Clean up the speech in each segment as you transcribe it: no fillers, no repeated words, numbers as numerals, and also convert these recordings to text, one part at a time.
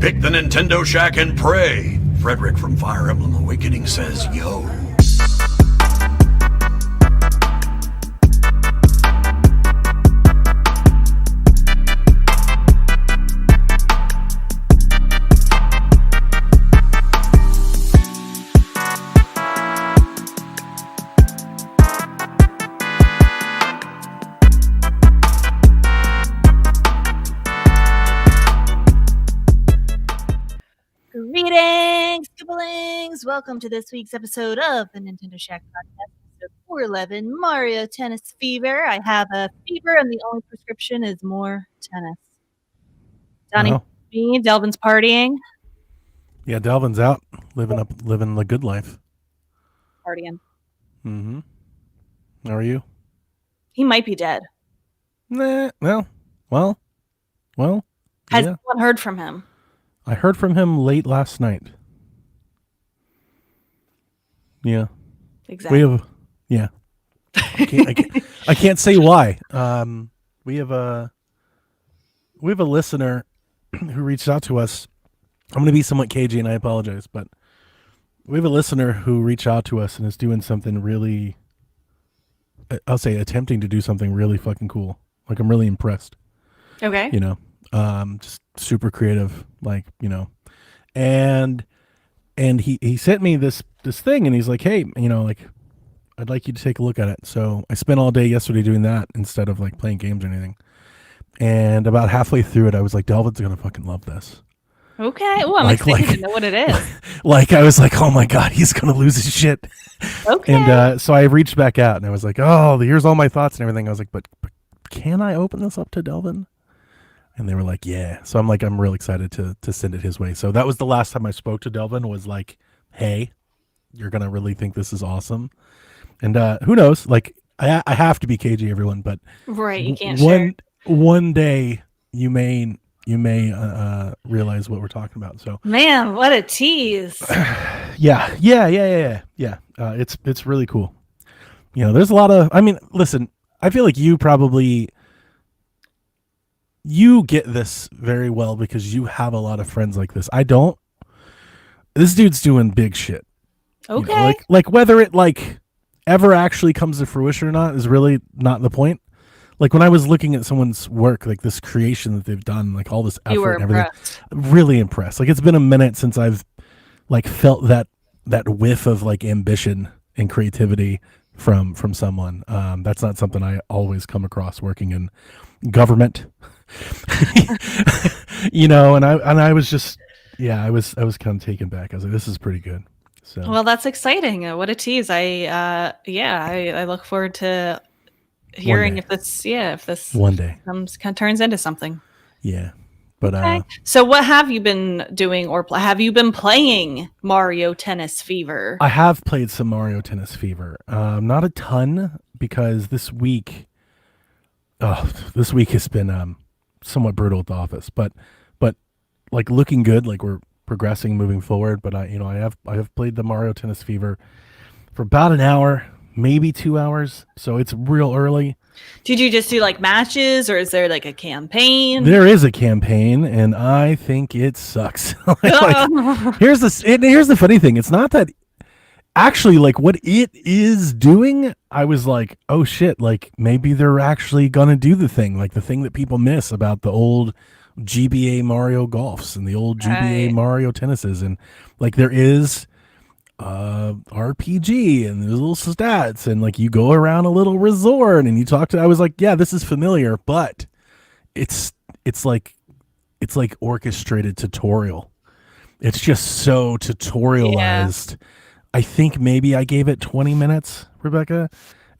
Pick the Nintendo Shack and pray. Frederick from Fire Emblem Awakening says yo. Greetings, Skibblings! Welcome to this week's episode of the Nintendo Shack Podcast, episode 411, Mario Tennis Fever. I have a fever, and the only prescription is more tennis. Donnie, me, Delvin's partying. Yeah, Delvin's out, living the good life. Partying. Mm-hmm. How are you? He might be dead. Nah, well. Has yeah. anyone heard from him? I heard from him late last night. Yeah. Exactly. I can't say why. We have a listener who reached out to us. I'm going to be somewhat cagey, and I apologize, but we have a listener who reached out to us and is doing something really, I'll say, attempting to do something really fucking cool. Like, I'm really impressed. Okay. You know, just super creative, like, you know, and he sent me this thing, and he's like, hey, you know, like, I'd like you to take a look at it. So I spent all day yesterday doing that instead of like playing games or anything. And about halfway through it, I was like, Delvin's gonna fucking love this. Okay. Oh, I'm excited to know what it is. Like, I was like, oh my God, he's gonna lose his shit. Okay. And so I reached back out and I was like, oh, here's all my thoughts and everything. I was like, but can I open this up to Delvin? And they were like, yeah. So I'm like, I'm real excited to send it his way. So that was the last time I spoke to Delvin, was like, hey, you're going to really think this is awesome. And who knows? Like, I have to be cagey, everyone, but right, you can't share. One day you may realize what we're talking about. So, man, what a tease. Yeah. It's really cool. You know, there's a lot of, I mean, listen, I feel like you get this very well because you have a lot of friends like this. I don't. This dude's doing big shit. Okay. You know, like whether it like ever actually comes to fruition or not is really not the point. Like, when I was looking at someone's work, like this creation that they've done, like all this effort and everything, really impressed. Like, it's been a minute since I've like felt that whiff of like ambition and creativity from someone. That's not something I always come across working in government. You know, and I was just, yeah, I was kind of taken back. I was like, this is pretty good. So, well, that's exciting. What a tease. I look forward to hearing if this one day turns into something. Yeah. But okay. So what have you been doing, or have you been playing Mario Tennis Fever? I have played some Mario Tennis Fever. Not a ton, because this week has been somewhat brutal at the office, but like looking good, like we're progressing, moving forward. But I have played the Mario Tennis Fever for about an hour, maybe 2 hours. So it's real early. Did you just do like matches, or is there like a campaign? There is a campaign, and I think it sucks. Here's the funny thing. It's not that actually, like, what it is doing, I was like, oh shit, like maybe they're actually gonna do the thing that people miss about the old GBA Mario Golfs and the old GBA Mario Tennises, and like there is RPG and there's little stats, and like you go around a little resort and you talk to, I was like, yeah, this is familiar, but it's like orchestrated tutorial. It's just so tutorialized. Yeah. I think maybe I gave it 20 minutes, Rebecca,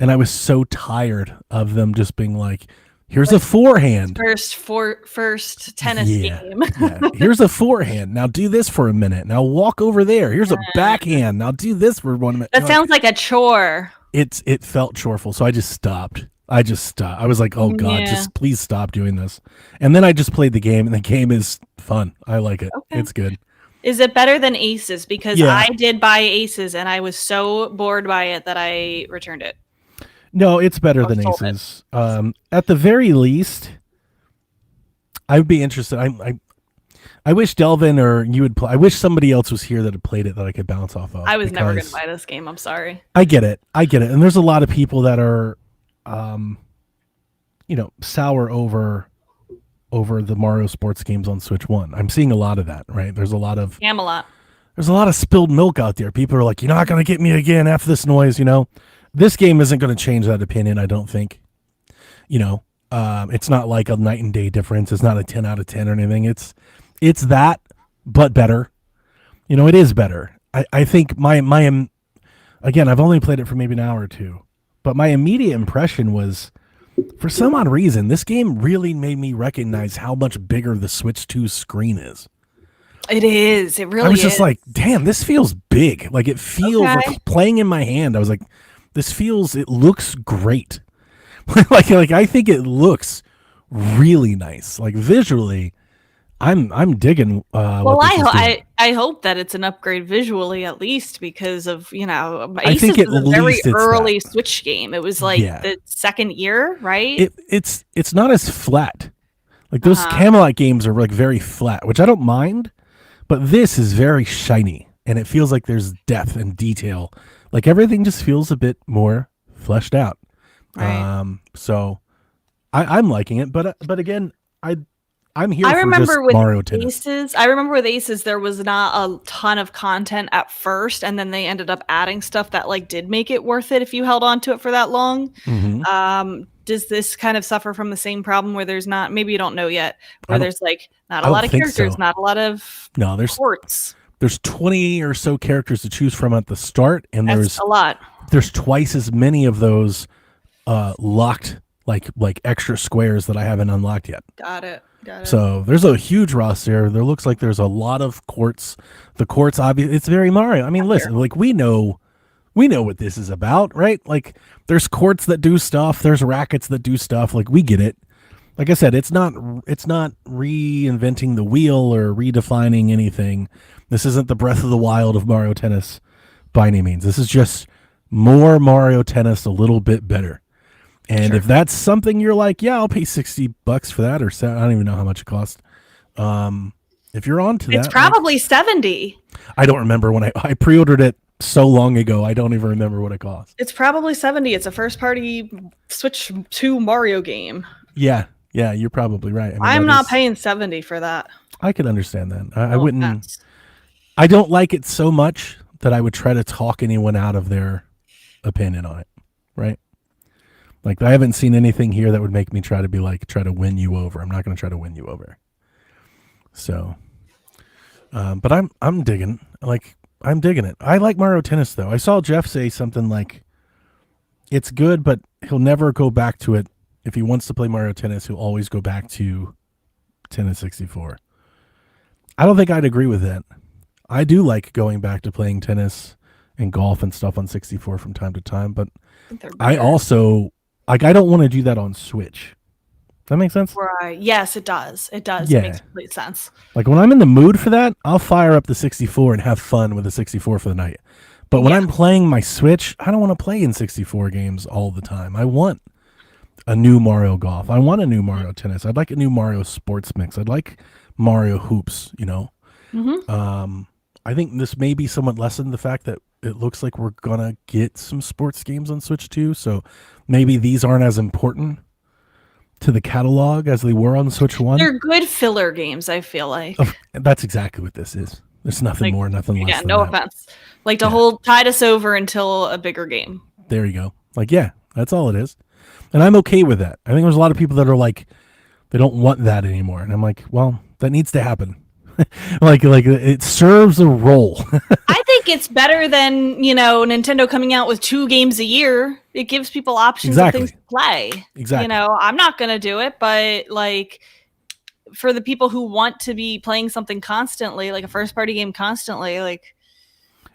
and I was so tired of them just being like, here's a forehand. First tennis game. Yeah. Here's a forehand. Now do this for a minute. Now walk over there. Here's a backhand. Now do this for 1 minute. That sounds like a chore. It felt choreful, so I just stopped. I was like, oh God, just please stop doing this. And then I just played the game, and the game is fun. I like it. Okay. It's good. Is it better than Aces? Because I did buy Aces, and I was so bored by it that I returned it. No, it's better than Aces. At the very least, I would be interested. I wish Delvin or you would play. I wish somebody else was here that had played it that I could bounce off of. I was never going to buy this game. I'm sorry. I get it. And there's a lot of people that are, sour over the Mario sports games on Switch 1. I'm seeing a lot of that, right? There's a lot of spilled milk out there. People are like, you're not going to get me again after this noise, This game isn't going to change that opinion, I don't think. It's not like a night and day difference. It's not a 10 out of 10 or anything. It's that, but better. It is better. I think again, I've only played it for maybe an hour or two, but my immediate impression was, for some odd reason, this game really made me recognize how much bigger the Switch 2 screen is. It is. It really is. I was just like, damn, this feels big. Like it feels like playing in my hand. I was like, it looks great. like I think it looks really nice. Like visually, I'm digging. I hope that it's an upgrade visually at least because of Aces was a very early Switch game. It was like the second year, right? It's not as flat. Like those Camelot games are like very flat, which I don't mind, but this is very shiny and it feels like there's depth and detail. Like everything just feels a bit more fleshed out. Right. So I'm liking it, but again, I'm here for just Mario Tennis. I remember with Aces, there was not a ton of content at first, and then they ended up adding stuff that like did make it worth it if you held on to it for that long. Mm-hmm. Does this kind of suffer from the same problem where there's not, maybe you don't know yet, where there's like not a lot of characters, not a lot of ports. There's 20 or so characters to choose from at the start, and there's a lot. There's twice as many of those locked like extra squares that I haven't unlocked yet. Got it. So there's a huge roster. There looks like there's a lot of courts. The courts, obviously, it's very Mario. I mean, listen, like we know what this is about, right? Like there's courts that do stuff. There's rackets that do stuff. Like we get it. Like I said, it's not reinventing the wheel or redefining anything. This isn't the Breath of the Wild of Mario Tennis by any means. This is just more Mario Tennis, a little bit better. And if that's something you're like, yeah, I'll pay $60 for that, or I don't even know how much it costs. If you're on to that, it's probably $70. I don't remember when I pre-ordered it so long ago. I don't even remember what it cost. It's probably $70. It's a first-party Switch 2 Mario game. Yeah, you're probably right. I mean, I'm not paying $70 for that. I could understand that. I wouldn't. Offense. I don't like it so much that I would try to talk anyone out of their opinion on it. Right. Like I haven't seen anything here that would make me try to win you over. I'm not going to try to win you over. So, but I'm digging it. I like Mario Tennis though. I saw Jeff say something like, it's good, but he'll never go back to it. If he wants to play Mario Tennis, he'll always go back to Tennis 64. I don't think I'd agree with that. I do like going back to playing tennis and golf and stuff on 64 from time to time, but I also I don't want to do that on Switch. That makes sense? Right. Yes, it does. It does. Yeah. It makes complete sense. Like when I'm in the mood for that, I'll fire up the 64 and have fun with the 64 for the night. But when I'm playing my Switch, I don't want to play in 64 games all the time. I want a new Mario Golf. I want a new Mario Tennis. I'd like a new Mario Sports Mix. I'd like Mario Hoops, Mm-hmm. I think this may be somewhat lessened the fact that it looks like we're going to get some sports games on Switch 2. So maybe these aren't as important to the catalog as they were on Switch 1. They're good filler games, I feel like. That's exactly what this is. There's nothing more, nothing less. Yeah, no offense. Like to tide us over until a bigger game. There you go. Like, yeah, that's all it is. And I'm okay with that. I think there's a lot of people that are like, they don't want that anymore. And I'm like, well, that needs to happen. like it serves a role. I think it's better than, Nintendo coming out with 2 games a year. It gives people options of things to play. Exactly. I'm not going to do it, but like for the people who want to be playing something constantly, like a first party game constantly, like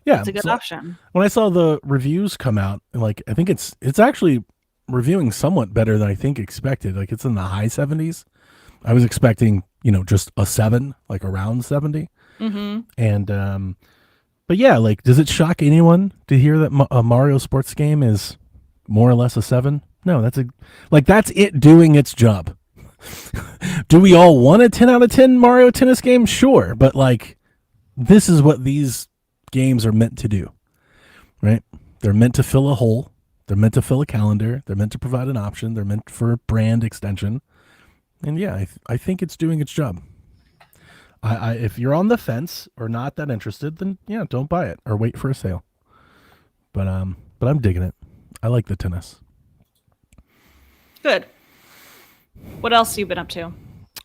it's a good option. When I saw the reviews come out, like I think it's actually reviewing somewhat better than I think expected. Like it's in the high 70s. I was expecting, just a 7, like around 70. Mm-hmm. And, but yeah, like, does it shock anyone to hear that a Mario sports game is more or less a 7? No, that's it doing its job. Do we all want a 10 out of 10 Mario Tennis game? Sure, but like this is what these games are meant to do, right? They're meant to fill a hole. They're meant to fill a calendar. They're meant to provide an option. They're meant for brand extension. And yeah, I think it's doing its job. If you're on the fence or not that interested, then yeah, don't buy it or wait for a sale. But I'm digging it. I like the tennis. Good. What else have you been up to?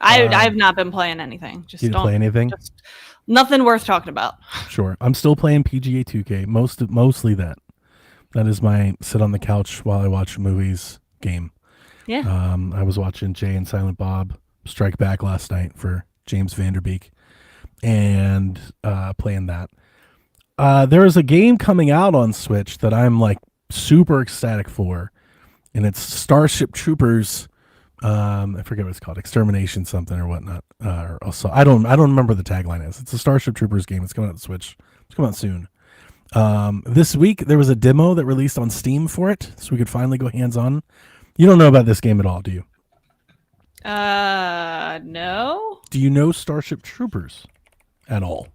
I've not been playing anything. Just you didn't play anything? Just nothing worth talking about. Sure. I'm still playing PGA 2K. Mostly that. That is my sit on the couch while I watch movies game. Yeah. I was watching Jay and Silent Bob Strike Back last night for James Van Der Beek and playing that. There is a game coming out on Switch that I'm like super ecstatic for, and it's Starship Troopers. I forget what it's called, Extermination something or whatnot. Or also, I don't remember the tagline is. It's a Starship Troopers game. It's coming out on Switch. It's coming out soon. This week there was a demo that released on Steam for it, so we could finally go hands on. You don't know about this game at all, do you? No. Do you know Starship Troopers at all?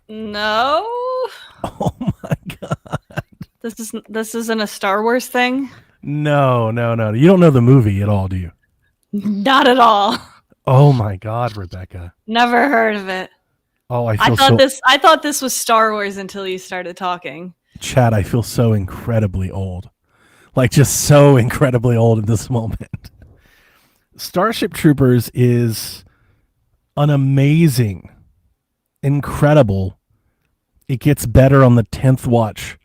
No. Oh my god. This isn't a Star Wars thing? No. You don't know the movie at all, do you? Not at all. Oh my god, Rebecca. Never heard of it. Oh, I thought this was Star Wars until you started talking. Chad, I feel so incredibly old. Like just so incredibly old in this moment. Starship Troopers is an amazing, incredible, it gets better on the 10th watch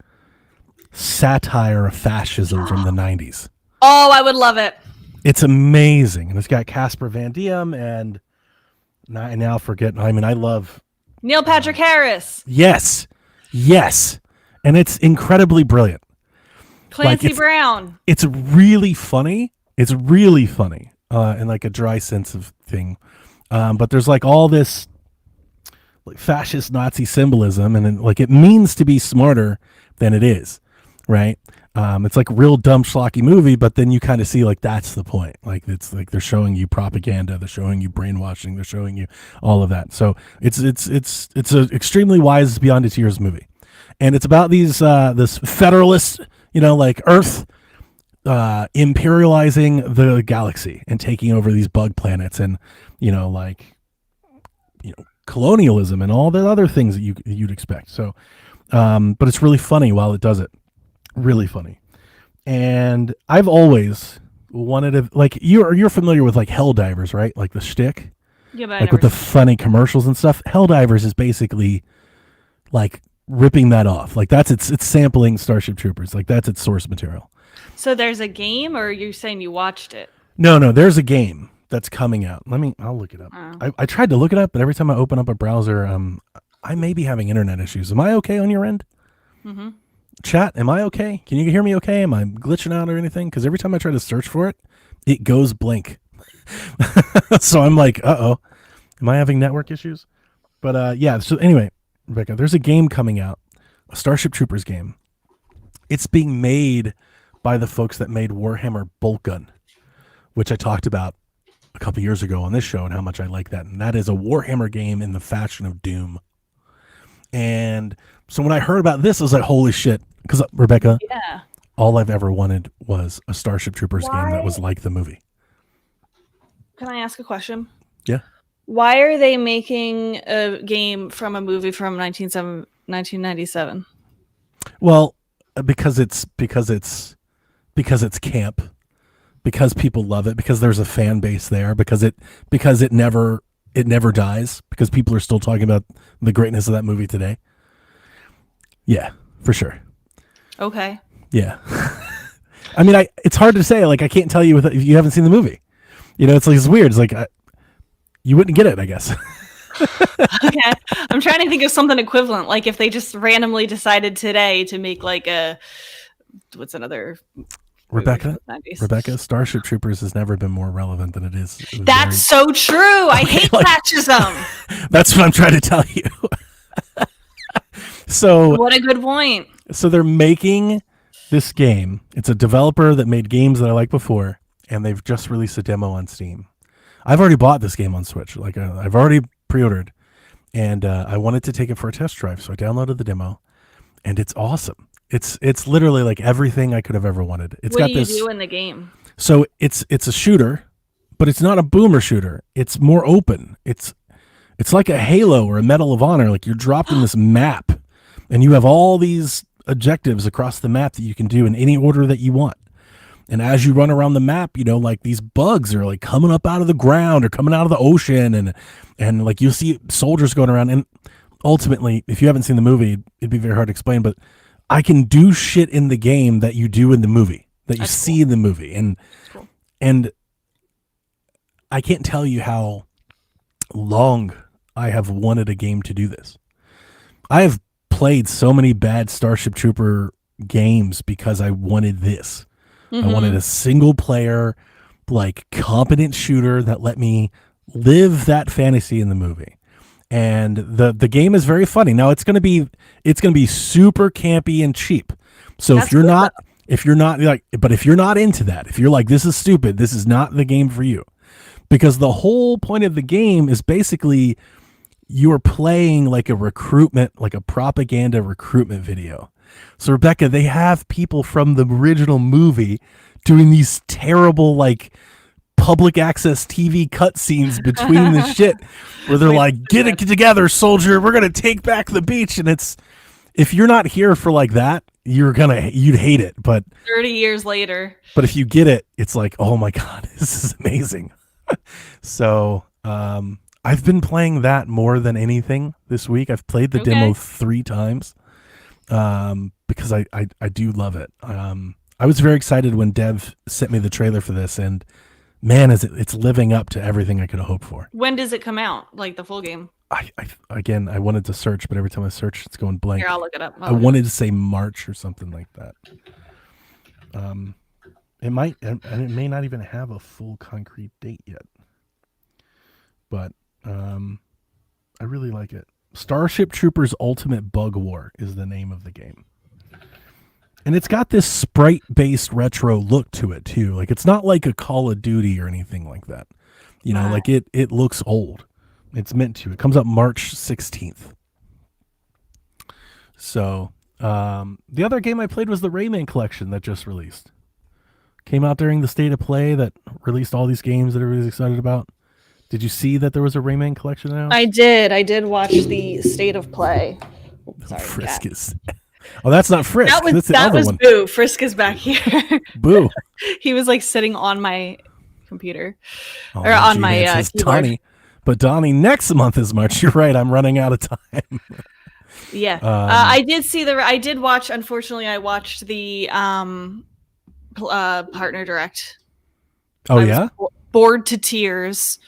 satire of fascism from the 90s. Oh, I would love it. It's amazing. And it's got Casper Van Diem and I now forget. I mean, I love Neil Patrick Harris. Yes. And it's incredibly brilliant. Clancy Brown. It's really funny. In like a dry sense of thing. But there's like all this like fascist Nazi symbolism, and like it means to be smarter than it is, right? It's like a real dumb schlocky movie, but then you kind of see like that's the point. Like it's like they're showing you propaganda, they're showing you brainwashing, they're showing you all of that. So it's an extremely wise beyond its years movie, and it's about these this federalist, like Earth imperializing the galaxy and taking over these bug planets, and colonialism and all the other things that you'd expect. So, but it's really funny while it does it. Really funny. And I've always wanted to, like, you're familiar with like Helldivers, right? Like the shtick, yeah, but like with the funny commercials and stuff. Helldivers is basically like ripping that off. Like that's it's sampling Starship Troopers. Like that's its source material. So there's a game, or you're saying you watched it? No, there's a game that's coming out. I'll look it up. Oh. I tried to look it up, but every time I open up a browser, I may be having internet issues. Am I okay on your end? Mm-hmm. Chat, am I okay? Can you hear me okay? Am I glitching out or anything? Because every time I try to search for it, it goes blank. So I'm like, uh-oh. Am I having network issues? But yeah, so anyway, Rebecca, there's a game coming out, a Starship Troopers game. It's being made by the folks that made Warhammer Boltgun, which I talked about a couple years ago on this show and how much I like that. And that is a Warhammer game in the fashion of Doom. And so when I heard about this, I was like, holy shit. Because, Rebecca, yeah, all I've ever wanted was a Starship Troopers game that was like the movie. Can I ask a question? Yeah. Why are they making a game from a movie from 1997? Well, because it's camp, because people love it, because there's a fan base there, because it never dies, because people are still talking about the greatness of that movie today. Yeah, for sure. Okay. Yeah. I mean, it's hard to say. Like, I can't tell you if you haven't seen the movie. It's like, it's weird. It's like, you wouldn't get it, I guess. Okay. I'm trying to think of something equivalent. Like if they just randomly decided today to make like what's another Rebecca, Starship Troopers has never been more relevant than it is. That's so true. I hate fascism. That's what I'm trying to tell you. So what a good point. So they're making this game. It's a developer that made games that I liked before, and they've just released a demo on Steam. I've already bought this game on Switch. Like I've already pre-ordered, and I wanted to take it for a test drive, so I downloaded the demo, and it's awesome. It's literally like everything I could have ever wanted. It's what got do you this. do in the game? So it's a shooter, but it's not a boomer shooter. It's more open. It's like a Halo or a Medal of Honor. Like you're dropped in this map, and you have all these objectives across the map that you can do in any order that you want. And as you run around the map, you know, like these bugs are like coming up out of the ground or coming out of the ocean, and like you'll see soldiers going around. And ultimately, if you haven't seen the movie, it'd be very hard to explain, but I can do shit in the game that you do in the movie, that you see in the movie. And I can't tell you how long I have wanted a game to do this. I have played so many bad Starship Trooper games because I wanted this. I wanted a single player, like competent shooter that let me live that fantasy in the movie. And the game is very funny. Now it's gonna be super campy and cheap. So if you're not into that, if you're like, this is stupid, this is not the game for you. Because the whole point of the game is basically you're playing like a recruitment, like a propaganda recruitment video. So Rebecca, they have people from the original movie doing these terrible like public access TV cutscenes between the shit where they're like, get it together, soldier, we're gonna take back the beach. And it's, if you're not here for like that, you'd hate it. But 30 years later, but if you get it, it's like, oh my God, this is amazing. So I've been playing that more than anything this week. I've played the demo 3 times because I do love it. I was very excited when Dev sent me the trailer for this, and man, it's living up to everything I could have hoped for. When does it come out? Like the full game? I wanted to search, but every time I search, it's going blank. Here, I'll look it up. I wanted to say March or something like that. It might, and it may not even have a full concrete date yet. But I really like it. Starship Troopers Ultimate Bug War is the name of the game. And it's got this sprite-based retro look to it, too. Like, it's not like a Call of Duty or anything like that. You know, like it looks old. It's meant to. It comes out March 16th. So, the other game I played was the Rayman Collection that just released. Came out during the State of Play that released all these games that everybody's excited about. Did you see that there was a Rayman Collection now? I did. I did watch the State of Play. Sorry, Frisk is... Oh, that's not Frisk. That's the other one. Boo. Frisk is back here. Boo. He was like sitting on my computer or on my keyboard. Donnie. But Donnie, next month is March. You're right. I'm running out of time. Yeah. I did see I did watch, unfortunately, I watched the Partner Direct. Oh, yeah? Bored to tears.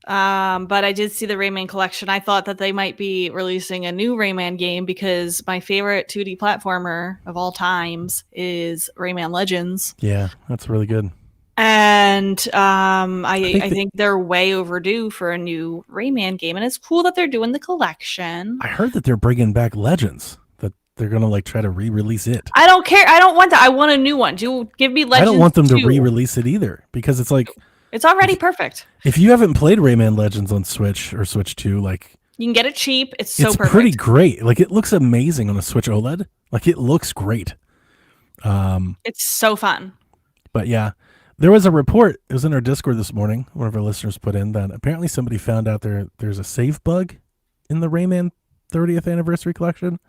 But I did see the Rayman Collection. I thought that they might be releasing a new Rayman game because my favorite 2D platformer of all times is Rayman Legends. Yeah, that's really good. And I think they're way overdue for a new Rayman game, and it's cool that they're doing the collection. I heard that they're bringing back Legends. That they're gonna like try to re-release it. I don't care. I don't want that. I want a new one. Give me Legends. I don't want them 2. to re-release it either because it's like it's already perfect. If you haven't played Rayman Legends on Switch or Switch 2, like you can get it cheap. It's so perfect. Pretty great. Like it looks amazing on a Switch OLED. Like it looks great. It's so fun. But yeah. There was a report, it was in our Discord this morning, one of our listeners put in, that apparently somebody found out there's a save bug in the Rayman 30th Anniversary Collection.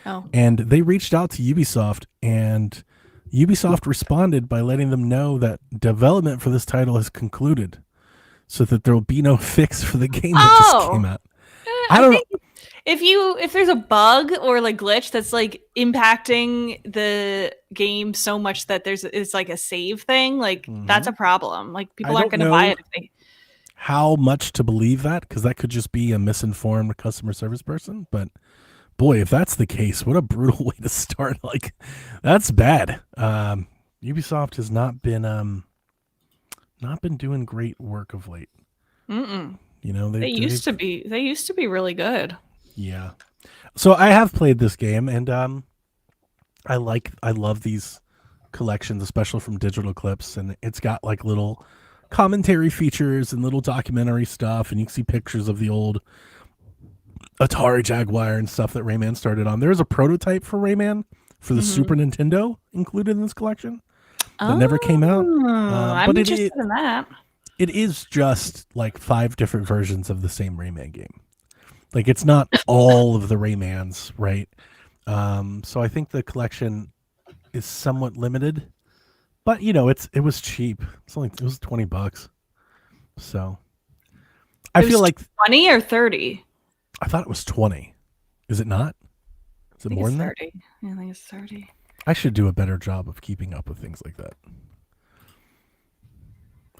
Oh. And they reached out to Ubisoft, and Ubisoft responded by letting them know that development for this title has concluded, so that there will be no fix for the game that just came out. I don't know. If there's a bug or like glitch that's like impacting the game so much that it's like a save thing, like that's a problem. Like people aren't going to buy it. How much to believe that? Because that could just be a misinformed customer service person. But boy, if that's the case, what a brutal way to start. Like that's bad. Ubisoft has not been doing great work of late. You know, they used to be really good. Yeah. So I have played this game, and I love these collections, especially from Digital Clips, and it's got like little commentary features and little documentary stuff, and you can see pictures of the old Atari Jaguar and stuff that Rayman started on. There's a prototype for Rayman for the Super Nintendo included in this collection that never came out. I'm interested in that. It is just like 5 different versions of the same Rayman game. Like it's not all of the Raymans, right? So I think the collection is somewhat limited, but you know, it was cheap. It was $20. So I feel like 20 or 30. I thought it was 20. Is it not? Is it more than 30. Yeah, I think it's 30. I should do a better job of keeping up with things like that.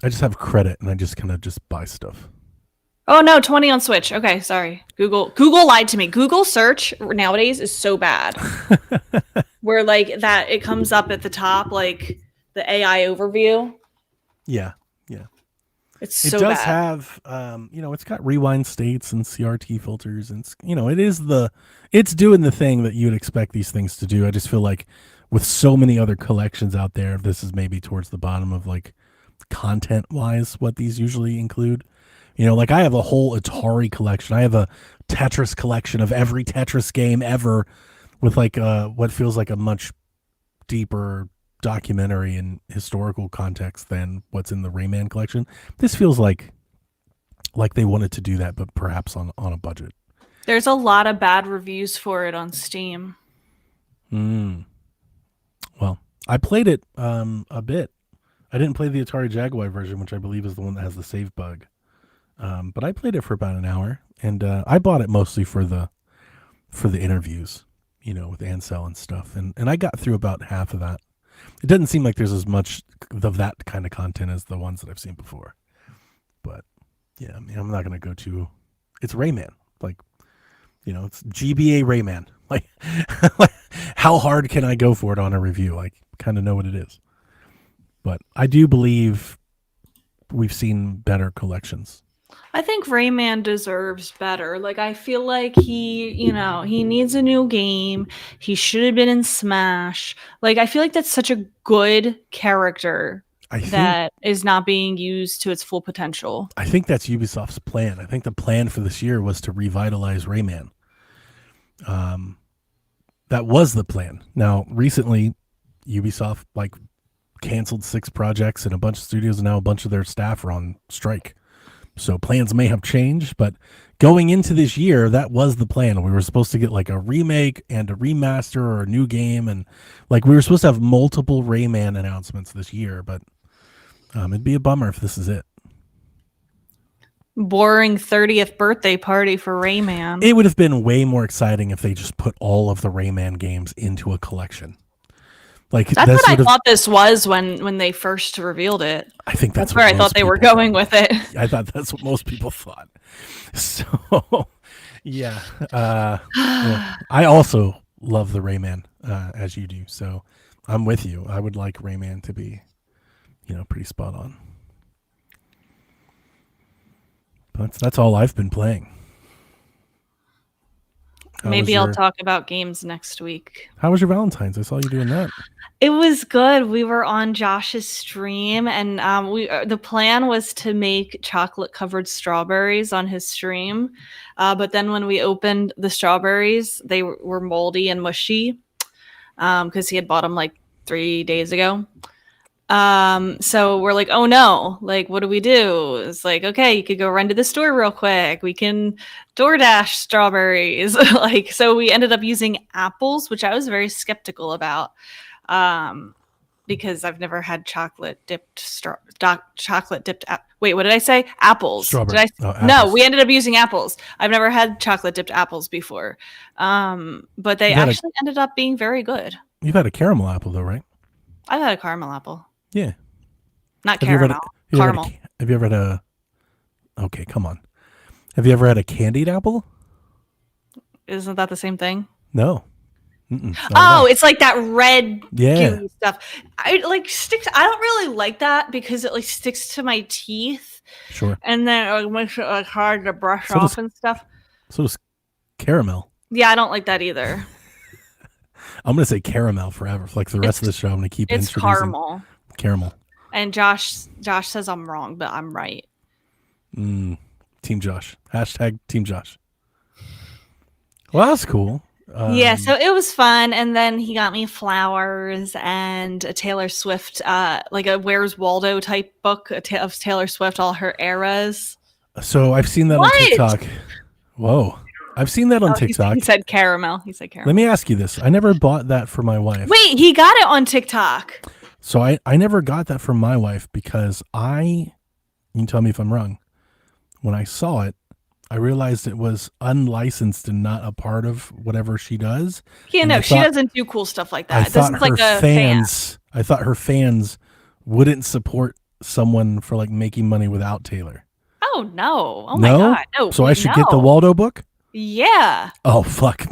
I just have credit and I just kind of just buy stuff. Oh no, 20 on Switch. Okay, sorry. Google lied to me. Google search nowadays is so bad. Where like that it comes up at the top like the AI overview. Yeah. It's so bad. It does bad. have it's got rewind states and CRT filters and it's doing the thing that you'd expect these things to do. I just feel like with so many other collections out there, this is maybe towards the bottom of like content wise what these usually include. Like I have a whole Atari collection. I have a Tetris collection of every Tetris game ever with like what feels like a much deeper documentary and historical context than what's in the Rayman collection. This feels like they wanted to do that, but perhaps on a budget. There's a lot of bad reviews for it on Steam. Well, I played it a bit. I didn't play the Atari Jaguar version, which I believe is the one that has the save bug. But I played it for about an hour, and I bought it mostly for the interviews, with Ansel and stuff. And I got through about half of that. It doesn't seem like there's as much of that kind of content as the ones that I've seen before. But yeah, I mean, I'm not going to go to. It's Rayman, like, it's GBA Rayman. Like, how hard can I go for it on a review? I kind of know what it is. But I do believe we've seen better collections. I think Rayman deserves better. Like, I feel like he needs a new game. He should have been in Smash. Like, I feel like that's such a good character that is not being used to its full potential. I think that's Ubisoft's plan. I think the plan for this year was to revitalize Rayman. That was the plan. Now, recently, Ubisoft, canceled 6 projects and a bunch of studios, and now a bunch of their staff are on strike. So plans may have changed, but going into this year, that was the plan. We were supposed to get a remake and a remaster or a new game, and we were supposed to have multiple Rayman announcements this year, but it'd be a bummer if this is it. Boring 30th birthday party for Rayman. It would have been way more exciting if they just put all of the Rayman games into a collection. That's what I thought this was when they first revealed it. I think that's where I thought they were going with it. I thought that's what most people thought. So, yeah. I also love the Rayman, as you do. So I'm with you. I would like Rayman to be, pretty spot on. But that's all I've been playing. Maybe I'll talk about games next week. How was your Valentine's? I saw you doing that. It was good. We were on Josh's stream, and the plan was to make chocolate-covered strawberries on his stream. But then when we opened the strawberries, they were moldy and mushy because he had bought them 3 days ago. So we're like, oh no, what do we do? It's okay, you could go run to the store real quick. We can DoorDash strawberries. So we ended up using apples, which I was very skeptical about. Because I've never had chocolate dipped wait, what did I say? Apples. Strawberry. No, we ended up using apples. I've never had chocolate dipped apples before. But they actually ended up being very good. You've had a caramel apple though, right? I've had a caramel apple. Yeah. Not caramel. Caramel. Have you ever had okay, come on. Have you ever had a candied apple? Isn't that the same thing? No. It's like that red gooey stuff. I don't really like that because it sticks to my teeth. Sure. And then it makes it hard to brush off and stuff. So does caramel. Yeah, I don't like that either. I'm gonna say caramel forever. For like the rest of the show, I'm gonna keep It's introducing caramel. Caramel. And Josh says I'm wrong, but I'm right. Team Josh. Hashtag Team Josh. Well, that's cool. Yeah, so it was fun, and then he got me flowers and a Taylor Swift, like a Where's Waldo type book of Taylor Swift, all her eras. So I've seen that on TikTok. Whoa. I've seen that on TikTok. He said caramel. Let me ask you this. I never bought that for my wife. Wait, he got it on TikTok. So I never got that from my wife because you can tell me if I'm wrong. When I saw it, I realized it was unlicensed and not a part of whatever she does. Yeah, no, she doesn't do cool stuff like that. This is like a fan. I thought her fans wouldn't support someone for like making money without Taylor. Oh no! Oh my god! No. So I should get the Waldo book. Yeah. Oh fuck!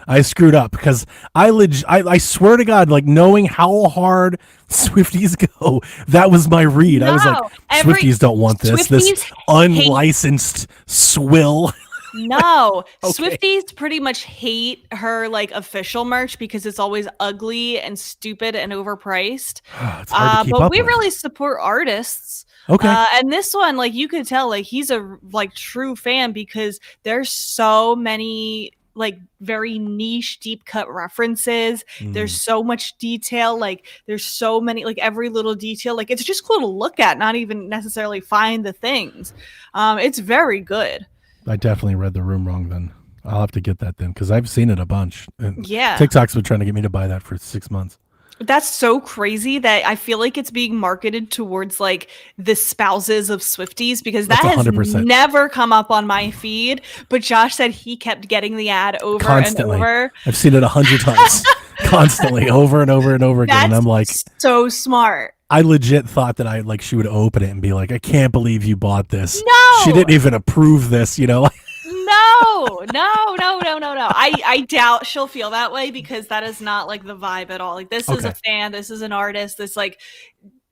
I screwed up because I swear to God, like knowing how hard Swifties go, that was my read. No, I was like, Swifties don't want this. This unlicensed swill. No, okay. Swifties pretty much hate her like official merch because it's always ugly and stupid and overpriced. It's hard to keep up we with. really support artists. Okay. And this one, like you could tell, like he's a like true fan because there's so many like very niche deep cut references. There's so much detail. Like there's so many, like every little detail. Like it's just cool to look at, not even necessarily find the things. It's very good. I definitely read the room wrong then. I'll have to get that then because I've seen it a bunch. Yeah. TikTok's been trying to get me to buy that for 6 months. That's so crazy that I feel like it's being marketed towards like the spouses of Swifties because that has 100%. Never come up on my feed. But Josh said he kept getting the ad over constantly. And over. I've seen it 100 times, constantly, over and over and over again. And I'm like, so smart. I legit thought that she would open it and be like, I can't believe you bought this. No, she didn't even approve this, you know. No. I doubt she'll feel that way because that is not like the vibe at all. Like this is a fan, this is an artist, this like,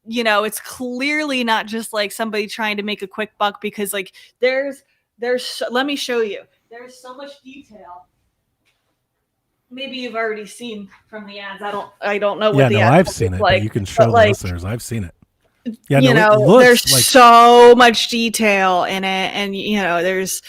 you know, it's clearly not just like somebody trying to make a quick buck because like there's let me show you. There's so much detail. Maybe you've already seen from the ads. I don't know what the ads I've seen it, like, but you can show the listeners. I've seen it. Yeah, you know, there's like so much detail in it, and you know, there's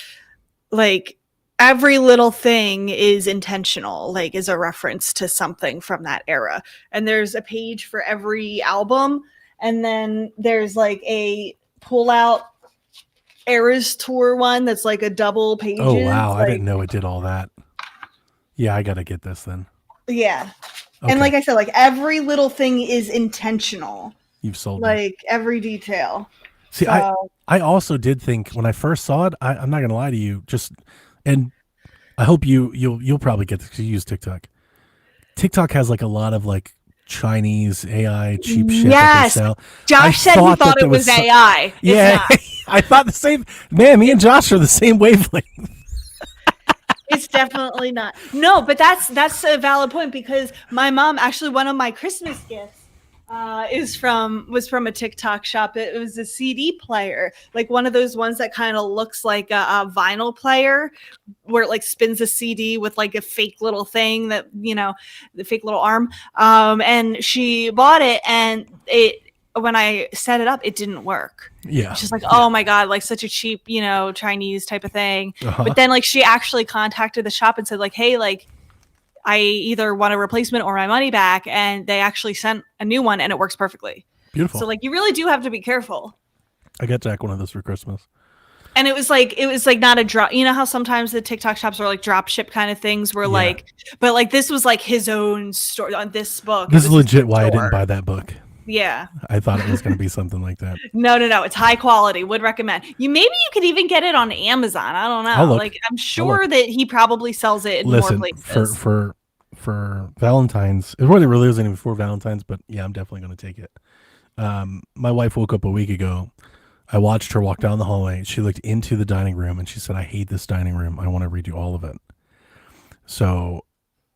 like every little thing is intentional, like is a reference to something from that era. And there's a page for every album, and then there's like a pull out Eras Tour one that's like a double page. Oh wow, I didn't know it did all that. Yeah, I gotta get this then. Yeah. Okay. And like I said, like every little thing is intentional. You've sold like me. Every detail. See, so, I also did think when I first saw it, I'm not gonna lie to you, and I hope you'll probably get this because you use TikTok. TikTok has like a lot of like Chinese AI cheap shit. Yes, Josh said he thought it was AI. Yeah, I thought the same. Man, me and Josh are the same wavelength. It's definitely not. No, but that's a valid point because my mom actually one of my Christmas gifts was from a TikTok shop. It was a CD player, like one of those ones that kind of looks like a vinyl player where it like spins a CD with like a fake little thing that, you know, the fake little arm. And she bought it and when I set it up, it didn't work. Yeah. She's like, oh my God, like such a cheap, you know, Chinese type of thing. But then like she actually contacted the shop and said like, hey, like, I either want a replacement or my money back, and they actually sent a new one and it works perfectly. Beautiful. So like you really do have to be careful. I got Jack one of those for Christmas. And it was like not a drop. You know how sometimes the TikTok shops are like drop ship kind of things where like, but like this was like his own store on this book. This is legit why I didn't buy that book. Yeah. I thought it was going to be something like that. No. It's high quality. Would recommend. Maybe you could even get it on Amazon. I don't know. Like I'm sure that he probably sells it in more places. For Valentine's, it really wasn't even before Valentine's, but yeah, I'm definitely going to take it. My wife woke up a week ago. I watched her walk down the hallway. She looked into the dining room and she said, I hate this dining room. I want to redo all of it. So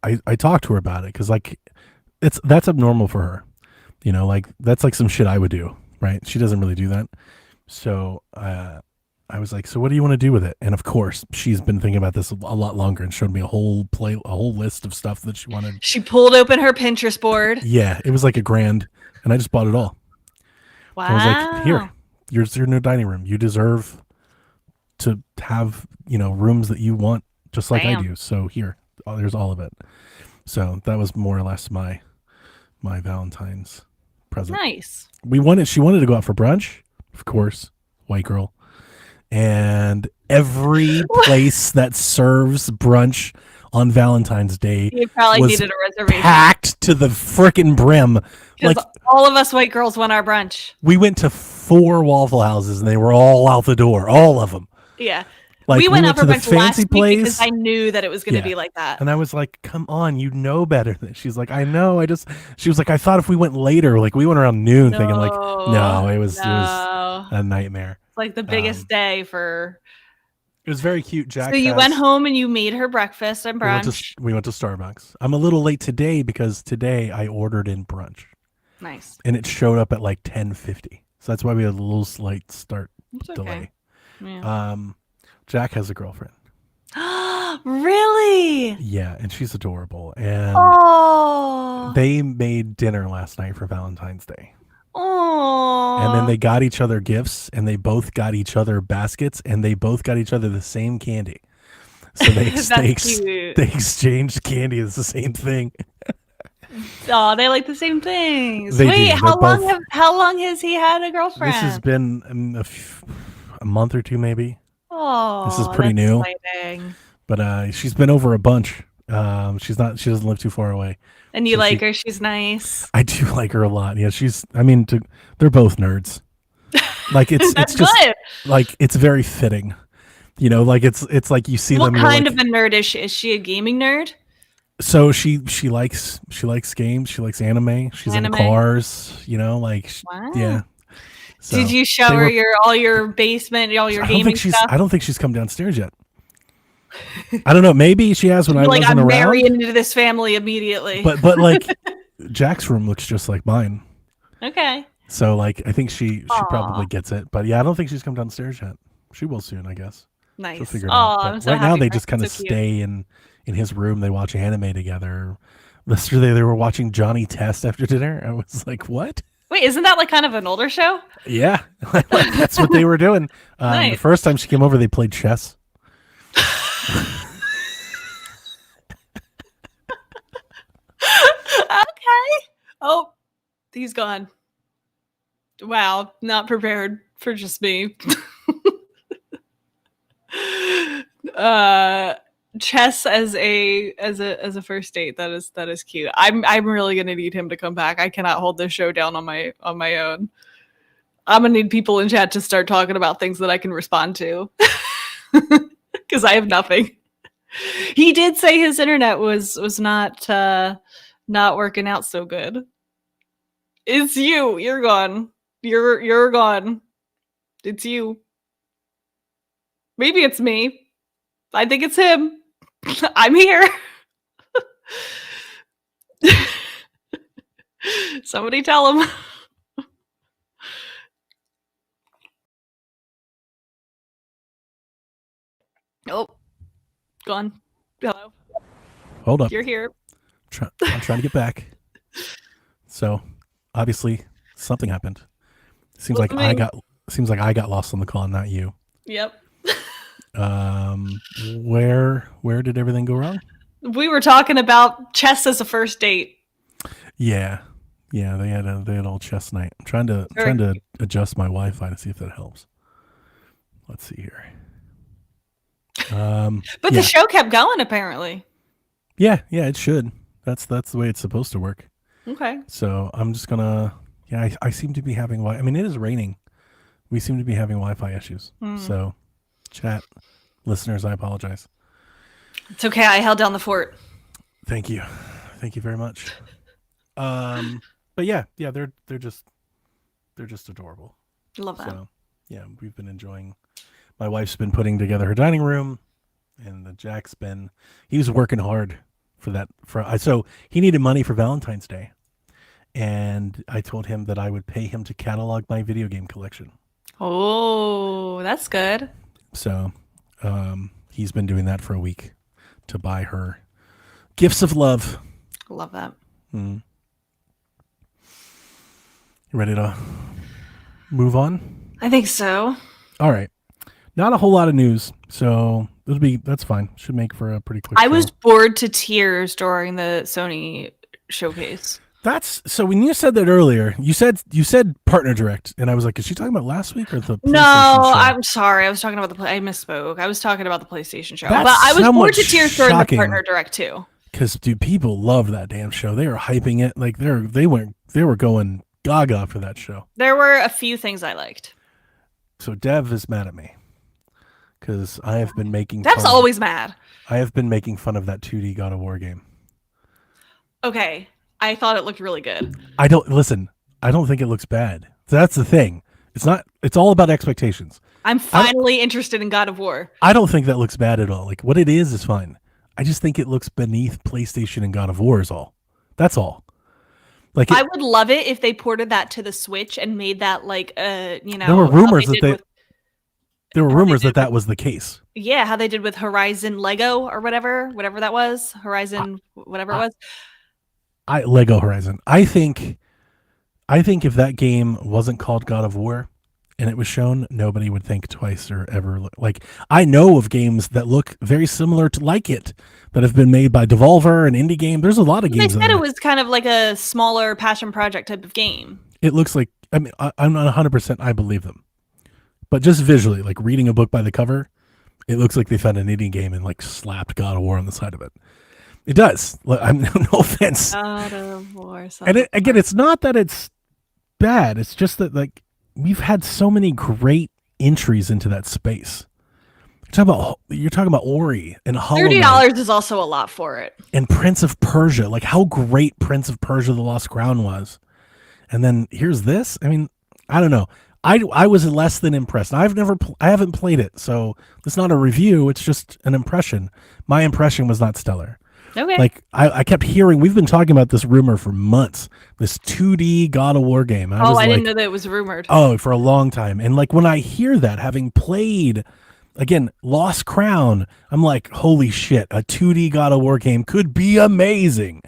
I talked to her about it because like that's abnormal for her. You know, like that's like some shit I would do, right? She doesn't really do that. So I was like, so what do you want to do with it? And of course, she's been thinking about this a lot longer and showed me a whole list of stuff that she wanted. She pulled open her Pinterest board. Yeah, it was like $1,000, and I just bought it all. Wow. I was like, here, here's your new dining room. You deserve to have, rooms that you want just like I do. So here, there's all of it. So that was more or less my Valentine's present. Nice. She wanted to go out for brunch, of course, white girl. And every place that serves brunch on Valentine's Day you probably needed a reservation. Packed to the frickin' brim. Like all of us white girls want our brunch. We went to 4 Waffle Houses and they were all out the door, all of them. Yeah. Like, we went out for brunch last week place because I knew that it was going to be like that. And I was like, come on, you know better. She's like, I know. She was like, I thought if we went later, like we went around noon thinking like, no, it was a nightmare. It's like the biggest day for. It was very cute, Jack. So you went home and you made her breakfast and brunch. We went to Starbucks. I'm a little late today because today I ordered in brunch. Nice. And it showed up at like 10:50. So that's why we had a little slight start delay. Yeah. Jack has a girlfriend. Really? Yeah, and she's adorable. And they made dinner last night for Valentine's Day. Oh. And then they got each other gifts, and they both got each other baskets, and they both got each other the same candy. So they exchanged candy. It's the same thing. Oh, they like the same things. Wait, how long has he had a girlfriend? This has been a month or two, maybe. Oh, this is pretty new. Exciting. But she's been over a bunch. She doesn't live too far away. And you like her? She's nice. I do like her a lot. Yeah, they're both nerds. Like it's just good. Like it's very fitting. Like it's like you see them. What kind of a nerd is she? Is she a gaming nerd? So she likes games. She likes anime. She's into cars. Wow. Yeah. So did you show her all your basement, all your gaming stuff? I don't think she's come downstairs yet. I don't know. Maybe she has when I wasn't around. I'm very into this family immediately. But like Jack's room looks just like mine. Okay. So like I think she probably gets it. But yeah, I don't think she's come downstairs yet. She will soon, I guess. Nice. She'll figure it out. I'm so right now they her. just kind of stay in his room. They watch anime together. Yesterday they were watching Johnny Test after dinner. I was like, what? Wait, isn't that like kind of an older show? Yeah, that's what they were doing. Nice. The first time she came over, they played chess. Okay. Oh, he's gone. Wow, not prepared for just me. Chess as a first date, that is cute. I'm really gonna need him to come back. I cannot hold this show down on my own. I'm gonna need people in chat to start talking about things that I can respond to, because I have nothing. He did say his internet was not working out so good. It's you. You're gone. You're gone. It's you. Maybe it's me. I think it's him. I'm here. Somebody tell him. Oh, gone. Hello. Hold up. You're here. I'm trying to get back. So, obviously, something happened. Seems like I got lost on the call, not you. Yep. Where did everything go wrong? We were talking about chess as a first date. Yeah. They had old chess night. I'm trying to adjust my Wi-Fi to see if that helps. Let's see here. But the show kept going apparently. Yeah, it should. That's the way it's supposed to work. Okay. So I'm just gonna. Yeah, I seem to be having. I mean, it is raining. We seem to be having Wi-Fi issues. So, chat listeners, I apologize. It's okay. I held down the fort. Thank you very much. But yeah, they're just adorable. Love that. So, yeah, we've been enjoying. My wife's been putting together her dining room, and he was working hard for that. So he needed money for Valentine's Day, and I told him that I would pay him to catalog my video game collection. Oh, that's good. So he's been doing that for a week to buy her gifts of love. Love that. You ready to move on? I think so. All right. Not a whole lot of news, so that's fine. Should make for a pretty quick. I was bored to tears during the Sony showcase. That's so. When you said that earlier, you said partner direct, and I was like, "Is she talking about last week or the?" No, I'm sorry. I was talking about I misspoke. I was talking about the PlayStation show, but I was bored to tears during the partner direct too. Because dude, people love that damn show. They were hyping it like they were going gaga for that show. There were a few things I liked. So Dev is mad at me because I have been making. Dev's always mad. I have been making fun of that 2D God of War game. Okay, I thought it looked really good. I don't think it looks bad. That's the thing. It's all about expectations. I'm finally interested in God of War. I don't think that looks bad at all. Like what it is fine. I just think it looks beneath PlayStation and God of War is all. That's all. Like I would love it if they ported that to the Switch and made that like there were rumors that was the case. Yeah, how they did with Horizon Lego or whatever that was. Horizon whatever it was. Lego Horizon. I think if that game wasn't called God of War and it was shown, nobody would think twice or ever. Like I know of games that look very similar to like it that have been made by Devolver and indie game. There's a lot of games. They said it was kind of like a smaller passion project type of game. It looks like, I mean, I'm not 100%. I believe them, but just visually, like reading a book by the cover, it looks like they found an indie game and like slapped God of War on the side of it. It does. I'm no offense. God of War. And again, it's not that it's bad. It's just that like we've had so many great entries into that space. You're talking about Ori and Hollow Knight. $30 is also a lot for it. And Prince of Persia, like how great Prince of Persia: The Lost Crown was. And then here's this. I mean, I don't know. I was less than impressed. I haven't played it, so it's not a review. It's just an impression. My impression was not stellar. Okay. Like I kept hearing, we've been talking about this rumor for months. This 2D God of War game. I didn't know that it was rumored. Oh, for a long time. And like when I hear that, having played again Lost Crown, I'm like, holy shit! A 2D God of War game could be amazing.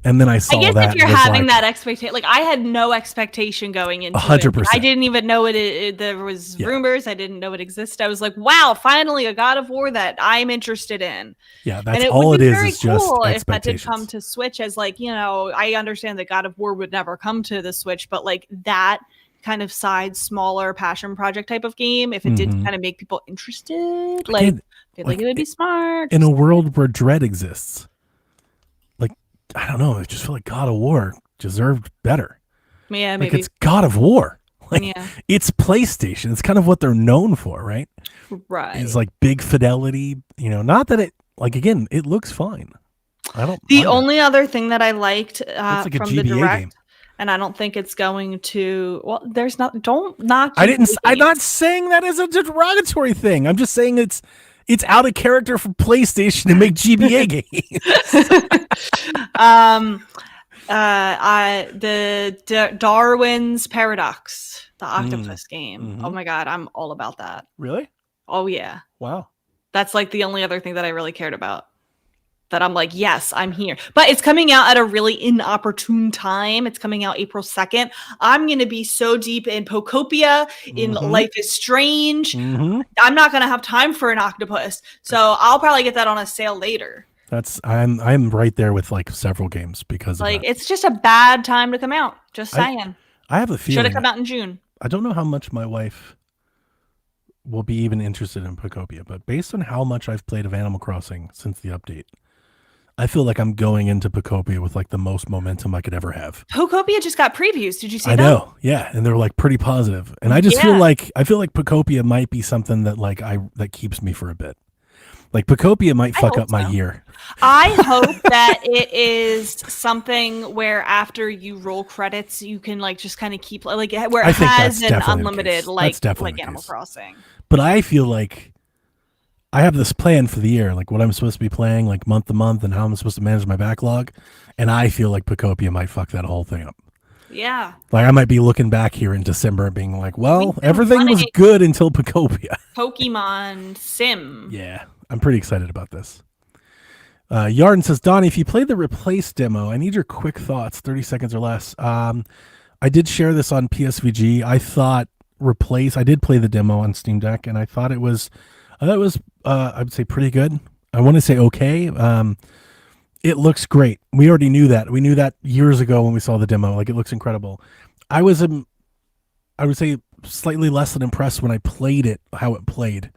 And then I saw that. I guess if you're having that expectation, like I had no expectation going into 100%. it. I didn't even know there was rumors. I didn't know it existed. I was like, wow, finally a God of War that I'm interested in. Yeah, that's all it is. It's very cool just if that did come to Switch. As like, I understand that God of War would never come to the Switch, but like that kind of smaller passion project type of game, if it did kind of make people interested, like I feel like it would be smart. In a world where Dread exists. I don't know. I just feel like God of War deserved better. Yeah, maybe. Like it's God of War. Like it's PlayStation. It's kind of what they're known for, right? Right. It's like big fidelity. Not that it again, it looks fine. The only other thing that I liked like from the direct game. And I don't think it's going to. Well, there's not. Don't knock. I'm not saying that as a derogatory thing. I'm just saying it's out of character for PlayStation to make GBA games. The Darwin's Paradox, the octopus game. Oh my god, I'm all about that. Really? Oh yeah. Wow. That's like the only other thing that I really cared about. That I'm like, yes, I'm here. But it's coming out at a really inopportune time. It's coming out April 2nd. I'm going to be so deep in Pocopia, in Life is Strange. I'm not going to have time for an octopus. So I'll probably get that on a sale later. I'm right there with like several games because like it's just a bad time to come out. Just saying. I have a feeling. Should have come out in June. I don't know how much my wife will be even interested in Pocopia, but based on how much I've played of Animal Crossing since the update, I feel like I'm going into Pocopia with like the most momentum I could ever have. Pocopia just got previews. Did you see that? I know. Yeah. And they're like pretty positive. And I just feel like Pocopia might be something that like that keeps me for a bit. Like Pocopia might fuck up my year. I hope that it is something where after you roll credits, you can like just kind of keep like where it has an unlimited like Animal Crossing. But I feel like I have this plan for the year, like what I'm supposed to be playing like month to month and how I'm supposed to manage my backlog. And I feel like Pocopia might fuck that whole thing up. Yeah. Like I might be looking back here in December and being like, well, everything was good until Pokopia. Pokemon Sim. Yeah, I'm pretty excited about this. Yarden says, Donnie, if you played the Replace demo, I need your quick thoughts, 30 seconds or less. I did share this on PSVG. I thought Replace, I did play the demo on Steam Deck, and I thought it was, I would say pretty good. I want to say okay. It looks great. We already knew that. We knew that years ago when we saw the demo. Like, it looks incredible. I would say slightly less than impressed when I played it, how it played.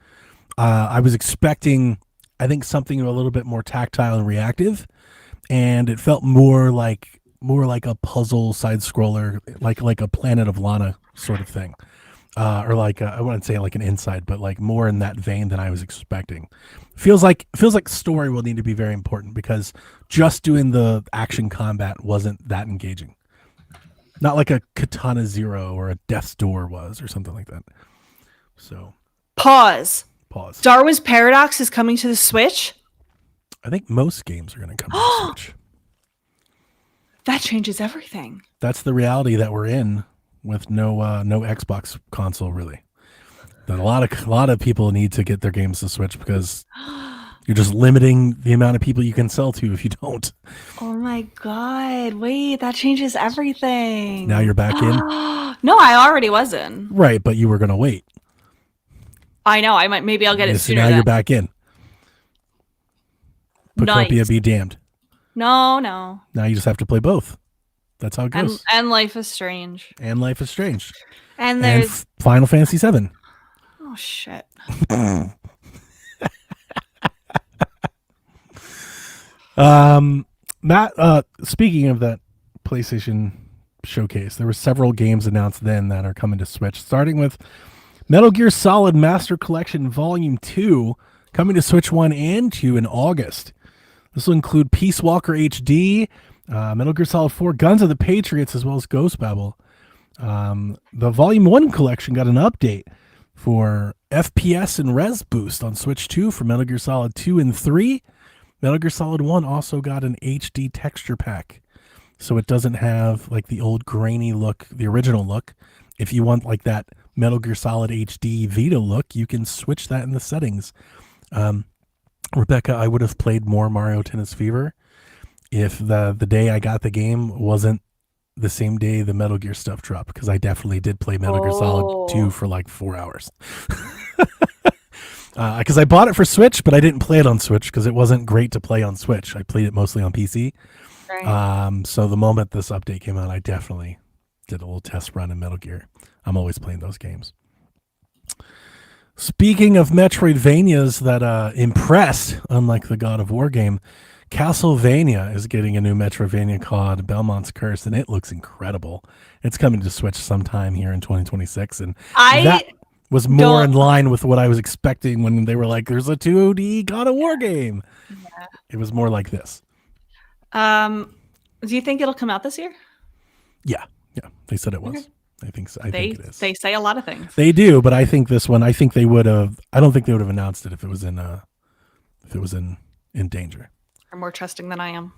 I was expecting, I think, something a little bit more tactile and reactive, and it felt more like a puzzle side scroller, like a Planet of Lana sort of thing, or like I wouldn't say like an Inside, but like more in that vein than I was expecting. Feels like story will need to be very important because just doing the action combat wasn't that engaging. Not like a Katana Zero or a Death's Door was, or something like that. So Pause. Darwin's Paradox is coming to the Switch. I think most games are going to come to the Switch. That changes everything. That's the reality that we're in with no Xbox console, really. That a lot of people need to get their games to Switch because you're just limiting the amount of people you can sell to if you don't. Oh my god! Wait, that changes everything. Now you're back in. No, I already was in. Right, but you were going to wait. I know. Maybe I'll get it sooner. Now then. you're back in. Pokopia be damned. No. Now you just have to play both. That's how it goes. And Life is Strange. And Life is Strange. And there's Final Fantasy VII. Oh shit. Matt, speaking of that PlayStation showcase, there were several games announced then that are coming to Switch, starting with Metal Gear Solid Master Collection Volume 2 coming to Switch 1 and 2 in August. This will include Peace Walker HD, Metal Gear Solid 4, Guns of the Patriots, as well as Ghost Babel. The Volume 1 collection got an update for FPS and Res Boost on Switch 2 for Metal Gear Solid 2 and 3. Metal Gear Solid 1 also got an HD texture pack, so it doesn't have like the old grainy look, the original look. If you want like that Metal Gear Solid HD Vita look, you can switch that in the settings. Rebecca, I would have played more Mario Tennis Fever if the day I got the game wasn't the same day the Metal Gear stuff dropped, because I definitely did play Metal Gear Solid 2 for like 4 hours. Because I bought it for Switch, but I didn't play it on Switch because it wasn't great to play on Switch. I played it mostly on PC. Right. So the moment this update came out, I definitely did a little test run in Metal Gear. I'm always playing those games. Speaking of Metroidvanias that impressed, unlike the God of War game, Castlevania is getting a new Metroidvania called Belmont's Curse, and it looks incredible. It's coming to Switch sometime here in 2026, and that was more in line with what I was expecting when they were like, there's a 2D God of War game. Yeah. It was more like this. Do you think it'll come out this year? Yeah, they said it was. Okay. I think so. I think it is. They say a lot of things. They do, but I think this one, I think they would have. I don't think they would have announced it if it was in danger. Are more trusting than I am.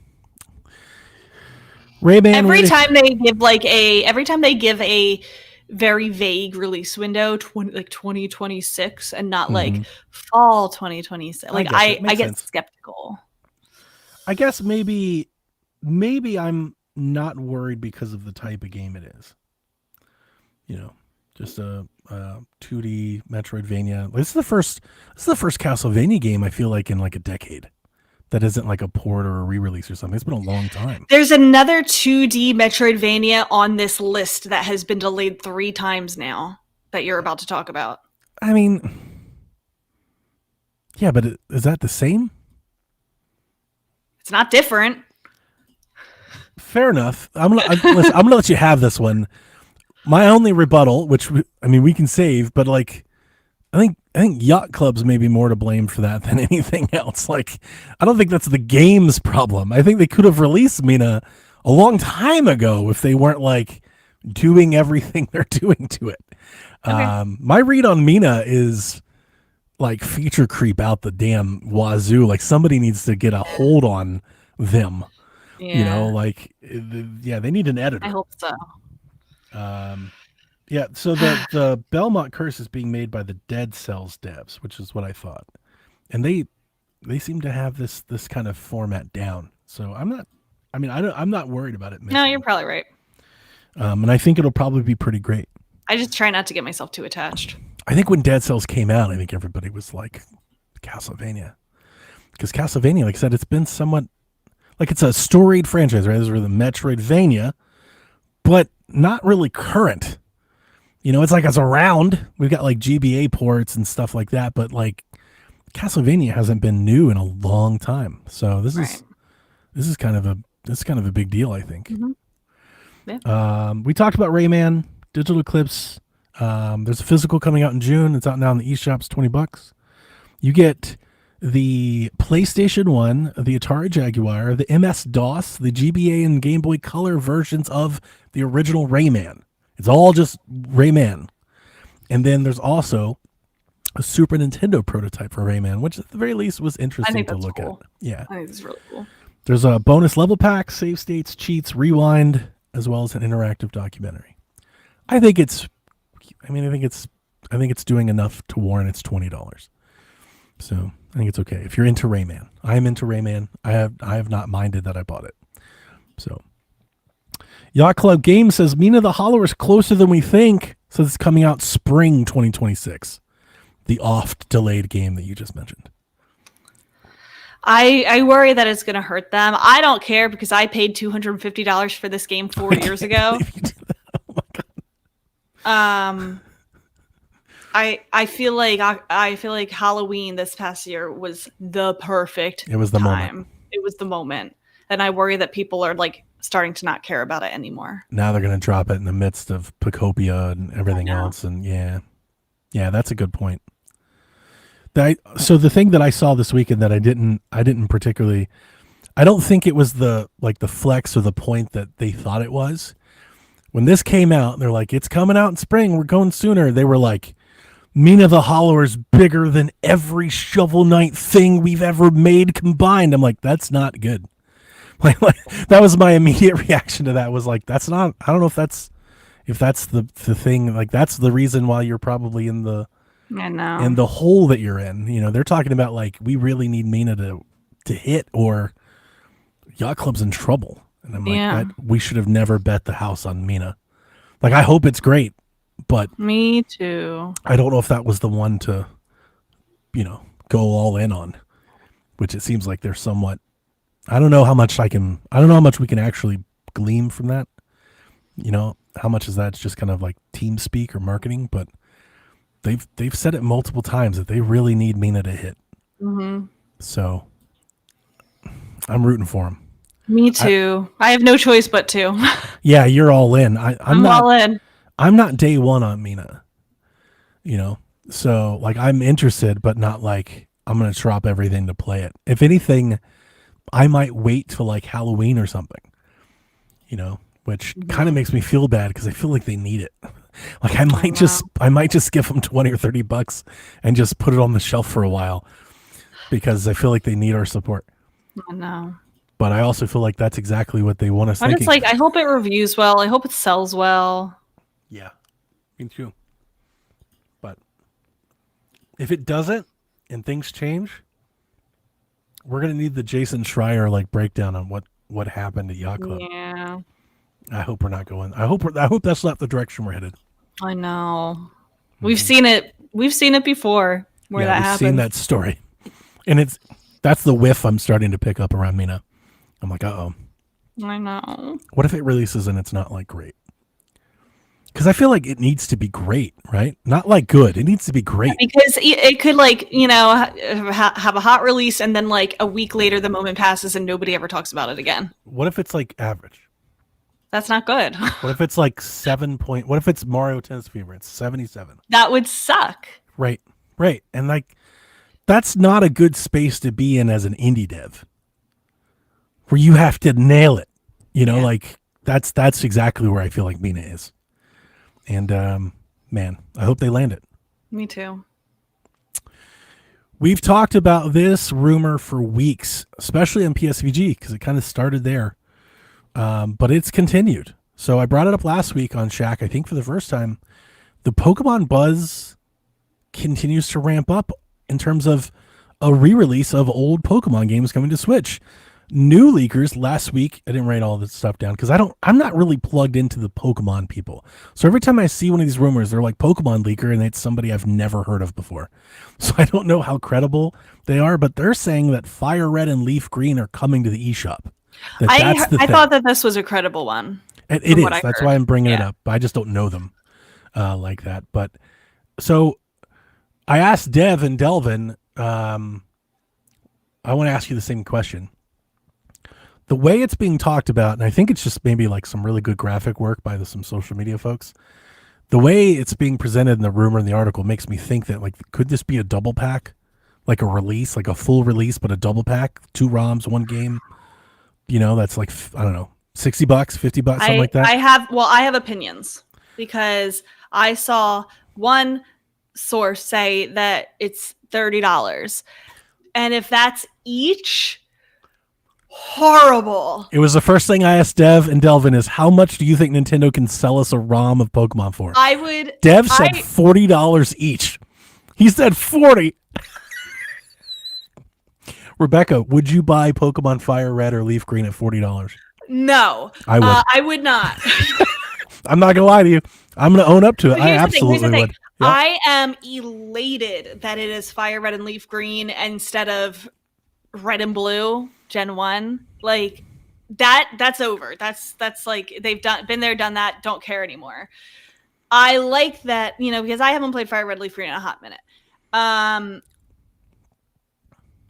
Ray-Ban. Every time they give a very vague release window, 2026, and not like fall 2026. Like I get skeptical. I guess maybe I'm not worried because of the type of game it is. You know, just a 2D Metroidvania. This is the first Castlevania game I feel like in like a decade that isn't like a port or a re-release or something. It's been a long time. There's another 2D Metroidvania on this list that has been delayed 3 times now that you're about to talk about. I mean, yeah, but is that the same? It's not different. Fair enough. I'm gonna let you have this one. My only rebuttal, which we can save, but like, I think yacht clubs may be more to blame for that than anything else. Like, I don't think that's the game's problem. I think they could have released Mina a long time ago if they weren't like doing everything they're doing to it. Okay. My read on Mina is like feature creep out the damn wazoo. Like somebody needs to get a hold on them. You know, like, yeah, they need an editor. I hope so. Yeah, so the Belmont Curse is being made by the Dead Cells devs, which is what I thought. And they seem to have this kind of format down. So I'm not worried about it. No, you're probably right. And I think it'll probably be pretty great. I just try not to get myself too attached. I think when Dead Cells came out, I think everybody was like, Castlevania. Because Castlevania, like I said, it's been somewhat like it's a storied franchise, right? This is the Metroidvania, but not really current. You know, it's like it's around. We've got like GBA ports and stuff like that, but like Castlevania hasn't been new in a long time. So this is kind of a big deal, I think. Mm-hmm. Yeah. We talked about Rayman, Digital Eclipse. There's a physical coming out in June. It's out now in the eShops, $20. You get the PlayStation 1, the Atari Jaguar, the MS-DOS, the GBA and Game Boy Color versions of the original Rayman. It's all just Rayman. And then there's also a Super Nintendo prototype for Rayman, which at the very least was interesting to look at. Yeah. I think it's really cool. There's a bonus level pack, save states, cheats, rewind, as well as an interactive documentary. I think it's doing enough to warrant its $20. So I think it's okay. If you're into Rayman, I am into Rayman. I have not minded that I bought it. So Yacht Club Games says Mina the Hollower is closer than we think. Says it's coming out spring 2026. The oft delayed game that you just mentioned. I worry that it's going to hurt them. I don't care because I paid $250 for this game 4 years ago. Oh my God. I feel like Halloween this past year was the perfect It was the time. moment. It was the moment. And I worry that people are like starting to not care about it anymore. Now they're going to drop it in the midst of Pocopia and everything else. And yeah, that's a good point. So the thing that I saw this weekend that I didn't particularly, I don't think it was the flex or the point that they thought it was. When this came out, they're like, it's coming out in spring. We're going sooner. They were like, Mina the Hollower is bigger than every Shovel Knight thing we've ever made combined. I'm like, that's not good. Like that was my immediate reaction to that was like, that's not, I don't know if that's the thing, like that's the reason why you're probably in the hole that you're in. You know, they're talking about like, we really need Mina to hit or Yacht Club's in trouble. And I'm like, we should have never bet the house on Mina. Like, I hope it's great, but me too. I don't know if that was the one to, go all in on, which it seems like they're somewhat. I don't know how much we can actually glean from that. You know, how much is that? It's just kind of like team speak or marketing, but they've said it multiple times that they really need Mina to hit. Mm-hmm. So I'm rooting for them. Me too. I have no choice but to. Yeah, you're all in. I'm not all in. I'm not day one on Mina. So like I'm interested, but not like I'm gonna drop everything to play it. If anything, I might wait till like Halloween or something. Which kind of makes me feel bad because I feel like they need it. Like I might just give them $20 or $30 and just put it on the shelf for a while because I feel like they need our support. I know. But I also feel like that's exactly what they want us thinking. It's like, I hope it reviews well. I hope it sells well. Yeah, me too. But if it doesn't and things change, we're going to need the Jason Schreier like breakdown on what happened at Yacht Club. Yeah. I hope we're not going. I hope that's not the direction we're headed. I know. We've seen it. We've seen it before where that happens. We've seen that story. And that's the whiff I'm starting to pick up around Mina. I'm like, uh-oh. I know. What if it releases and it's not like great? Because I feel like it needs to be great, right? Not like good. It needs to be great. Because it could have a hot release and then like a week later the moment passes and nobody ever talks about it again. What if it's like average? That's not good. What if it's like what if it's Mario Tennis Fever? It's 77. That would suck. Right. And like, that's not a good space to be in as an indie dev. Where you have to nail it. Like that's exactly where I feel like Mina is. And man, I hope they land it. Me too. We've talked about this rumor for weeks, especially on PSVG, because it kind of started there. but it's continued. So I brought it up last week on Shaq, I think for the first time. The Pokemon buzz continues to ramp up in terms of a re-release of old Pokemon games coming to Switch. New leakers last week. I didn't write all this stuff down because I'm not really plugged into the Pokemon people. So every time I see one of these rumors, they're like Pokemon leaker and it's somebody I've never heard of before. So I don't know how credible they are, but they're saying that Fire Red and Leaf Green are coming to the eShop. I thought that this was a credible one. It is. That's why I'm bringing it up. I just don't know them like that. But so I asked Dev and Delvin, I want to ask you the same question. The way it's being talked about, and I think it's just maybe like some really good graphic work by some social media folks, the way it's being presented in the rumor in the article makes me think that, like, could this be a double pack? Like a release, like a full release, but a double pack, 2 ROMs, 1 game? You know, that's like, I don't know, $60, $50, something like that? I have opinions because I saw one source say that it's $30. And if that's each, horrible. It was the first thing I asked Dev and Delvin is, how much do you think Nintendo can sell us a ROM of Pokemon for? Dev said $40 each. He said 40. Rebecca, would you buy Pokemon Fire Red or Leaf Green at $40? No, I would. I would not. I'm not gonna lie to you. I'm gonna own up to it. I absolutely would. Yep. I am elated that it is Fire Red and Leaf Green instead of Red and Blue Gen 1. Like that's over. That's like they've been there, done that. Don't care anymore. I like that, because I haven't played Fire Red Leaf Green in a hot minute.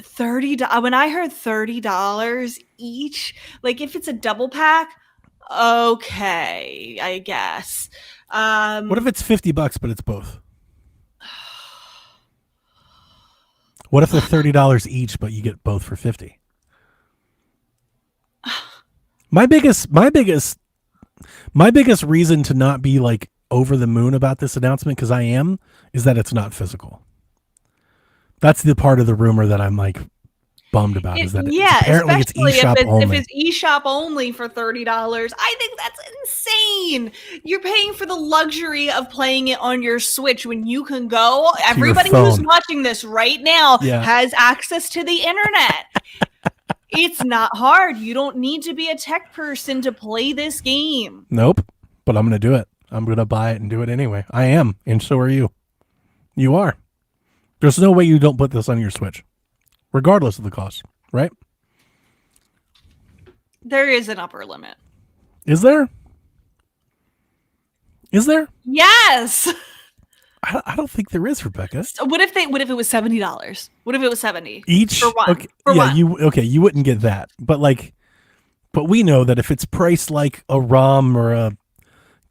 $30. When I heard $30 each, like if it's a double pack, okay, I guess. What if it's $50 but it's both? What if they're $30 each but you get both for $50? My biggest reason to not be like over the moon about this announcement, because I am, is that it's not physical. That's the part of the rumor that I'm like bummed about, is that apparently it's eShop only. If it's eShop only for $30, I think that's insane. You're paying for the luxury of playing it on your Switch when you can go. Everybody who's watching this right now has access to the internet. It's not hard. You don't need to be a tech person to play this game. Nope. But I'm going to do it. I'm going to buy it and do it anyway. I am. And so are you. You are. There's no way you don't put this on your Switch, regardless of the cost, right? There is an upper limit. Is there? Is there? Yes. I don't think there is, Rebecca. So what if it was $70? What if it was $70 each for one? Okay, for one. You wouldn't get that, but we know that if it's priced like a ROM or a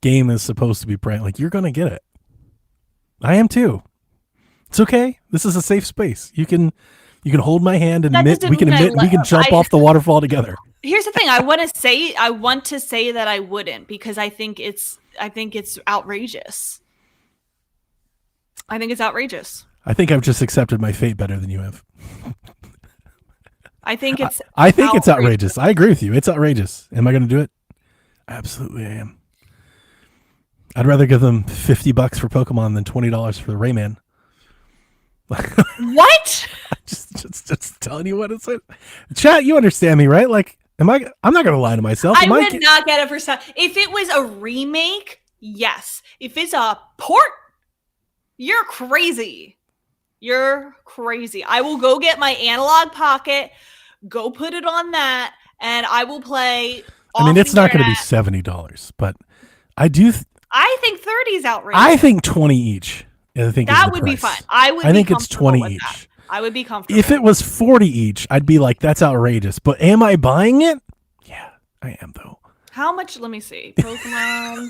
game is supposed to be priced, like, you're gonna get it. I am too. It's okay. This is a safe space. You can hold my hand and we can jump off the waterfall together. Here's the thing. I want to say that I wouldn't, because I think it's outrageous. I think it's outrageous. I think I've just accepted my fate better than you have. I think it's outrageous. I agree with you. It's outrageous. Am I going to do it? Absolutely, I am. I'd rather give them $50 for Pokemon than $20 for the Rayman. What? just telling you what it's like. Chat, you understand me, right? Like, I'm not going to lie to myself. I would not get it for some. If it was a remake, yes. If it's a port, you're crazy. You're crazy. I will go get my Analog Pocket, go put it on that, and I will play. I mean, it's not going to be $70, but I do. I think 30 is outrageous. I think 20 each. I think that would be fun. I think it's 20 each. That. I would be comfortable. If it was 40 each, I'd be like, that's outrageous. But am I buying it? Yeah, I am though. How much? Let me see. Pokemon.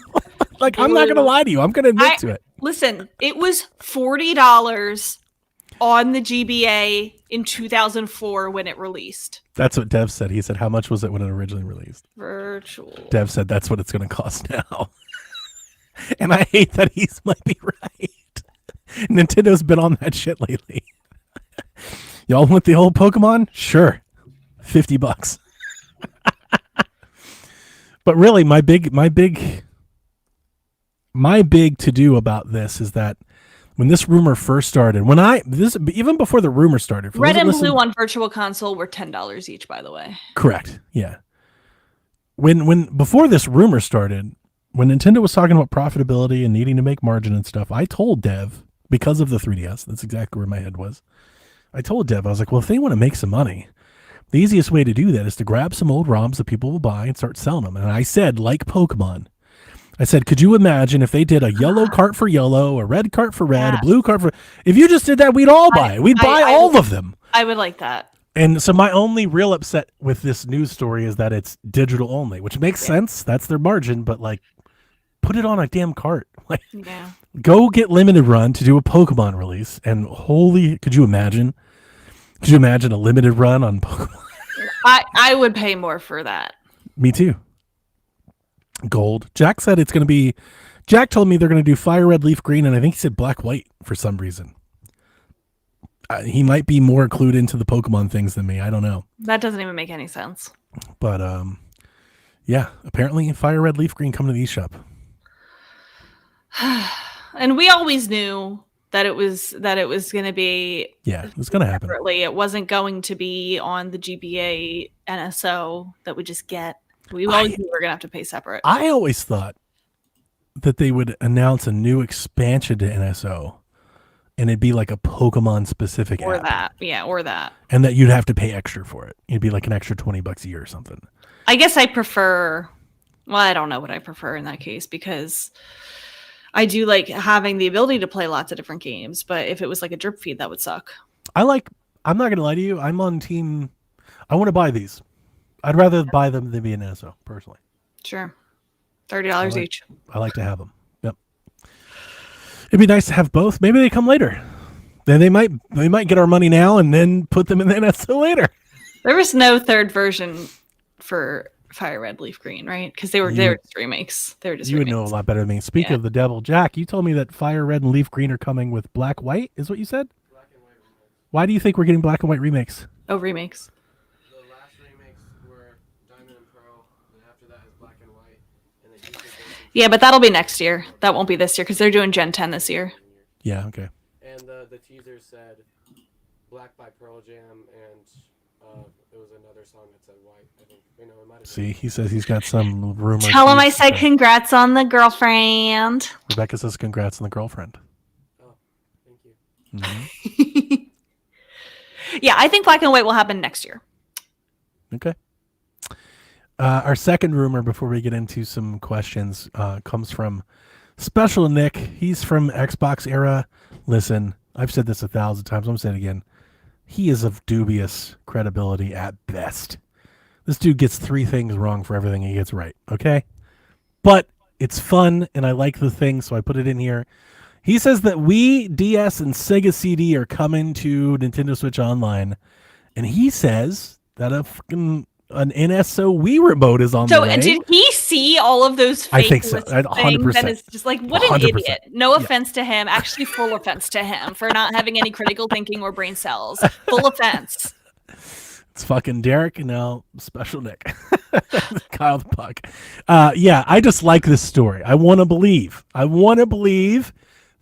Like, I'm not going to lie to you. I'm going to admit to it. Listen, it was $40 on the GBA in 2004 when it released. That's what Dev said. He said, how much was it when it originally released? Virtual. Dev said that's what it's going to cost now. And I hate that he might be right. Nintendo's been on that shit lately. Y'all want the old Pokemon? Sure. $50. But really, my big to do about this is that when this rumor first started, even before the rumor started, Red and Blue on Virtual Console were $10 each, by the way. Correct. Yeah. Before this rumor started, when Nintendo was talking about profitability and needing to make margin and stuff, I told Dev, because of the 3DS, that's exactly where my head was. I told Dev, I was like, well, if they want to make some money, the easiest way to do that is to grab some old ROMs that people will buy and start selling them. And I said, like Pokemon, I said, could you imagine if they did a yellow cart for yellow, a red cart for red, a blue cart for... If you just did that, we'd all buy it. We'd buy all of them. I would like that. And so my only real upset with this news story is that it's digital only, which makes sense. That's their margin, but like, put it on a damn cart. Like, go get limited run to do a Pokemon release. And could you imagine? Could you imagine a limited run on Pokemon? I would pay more for that. Me too. Gold. Jack said it's going to be... Jack told me they're going to do Fire Red, Leaf Green, and I think he said Black White for some reason. He might be more clued into the Pokemon things than me. I don't know. That doesn't even make any sense. But, yeah, apparently Fire Red, Leaf Green coming to the eShop. And we always knew that it was going to be... Yeah, it was going to happen. It wasn't going to be on the GBA NSO that we just get. We always knew we were going to have to pay separate. I always thought that they would announce a new expansion to NSO, and it'd be like a Pokemon specific or app. Or that. And that you'd have to pay extra for it. It'd be like an extra $20 a year or something. I guess I prefer... Well, I don't know what I prefer in that case, because I do like having the ability to play lots of different games, but if it was like a drip feed, that would suck. I'm not going to lie to you. I'm on team... I want to buy these. I'd rather buy them than be an NSO, personally. Sure. $30 each. I like to have them. Yep. It'd be nice to have both. Maybe they come later. Then they might get our money now and then put them in the NSO later. There was no third version for Fire Red, Leaf Green, right? Because they were just remakes. They were just you remakes. would know a lot better than me. Speaking of the devil, Jack, you told me that Fire Red and Leaf Green are coming with Black White, is what you said? Black and white remakes. Why do you think we're getting Black and White remakes? Oh, remakes. The last remakes were Diamond and Pearl, and after that is Black and White. And the yeah, but that'll be next year. That won't be this year because they're doing Gen 10 this year. Yeah, okay. And the teaser said Black by Pearl Jam, and it was another song that said White. I think. It might have See, he says he's got some rumor. Tell him I said congrats on the girlfriend. Rebecca says congrats on the girlfriend. Oh, thank you. Mm-hmm. Yeah, I think Black and White will happen next year. Okay. Our second rumor, before we get into some questions, comes from Special Nick. He's from Xbox era. Listen, I've said this 1,000 times. I'm going to say it again. He is of dubious credibility at best. This dude gets 3 things wrong for everything he gets right, okay? But it's fun, and I like the thing, so I put it in here. He says that Wii, DS, and Sega CD are coming to Nintendo Switch Online, and he says that an NSO Wii remote is on the way. So did he see all of those fake I think so. 100%. And it's just like, what an 100%. idiot. No offense to him. Actually, full offense to him for not having any critical thinking or brain cells. Full offense. It's fucking Derek and now Special Nick. Kyle the Puck. Yeah, I just like this story. I want to believe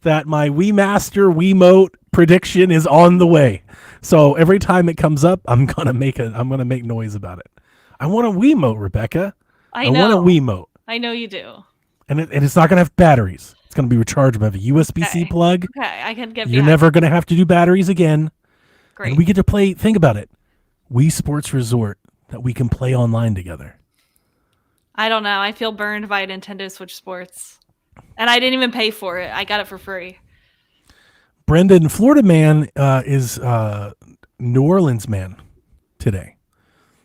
that my Wii Master Wiimote prediction is on the way. So every time it comes up, I'm gonna make noise about it. I want a Wiimote, Rebecca. I know. Want a Wiimote. I know you do. And it's not gonna have batteries. It's gonna be rechargeable. I have a USB-C plug. Okay, I can give You're never gonna have to do batteries again. Great. And we get to play. Think about it. Wii Sports Resort that we can play online together. I don't know. I feel burned by Nintendo Switch Sports. And I didn't even pay for it. I got it for free. Brendan, Florida man is New Orleans man today.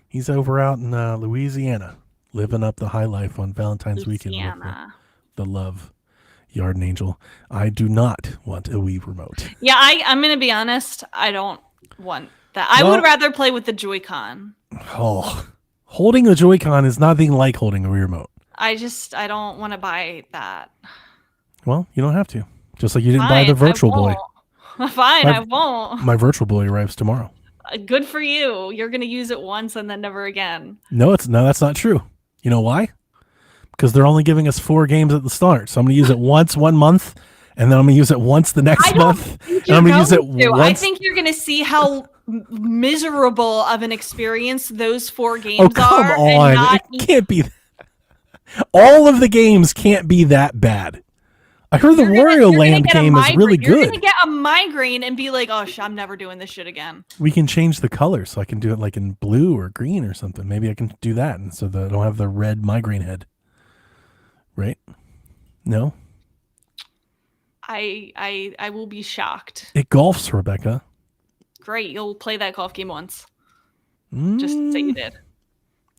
He's over out in Louisiana, living up the high life on Valentine's weekend with the love Yarden Angel. I do not want a Wii remote. Yeah, I'm going to be honest. I don't want that. I would rather play with the Joy-Con. Oh, holding the Joy-Con is nothing like holding a Wii remote. I don't want to buy that. Well, you don't have to. Just like you didn't buy the Virtual Boy. Fine, I won't. My Virtual Boy arrives tomorrow. Good for you. You're going to use it once and then never again. No, that's not true. You know why? because they're only giving us 4 games at the start. So I'm going to use it once 1 month, and then I'm going to use it once the next month. And I'm going to use it once. I think you're going to see how miserable of an experience those 4 games are. Oh, come on. It can't be. All of the games can't be that bad. I heard the Wario Land game is really good. You're going to get a migraine and be like, oh, I'm never doing this shit again. We can change the color so I can do it like in blue or green or something. Maybe I can do that, and so that I don't have the red migraine head. Right? No? I will be shocked. It golfs, Rebecca. Great. You'll play that golf game once. Just say you did.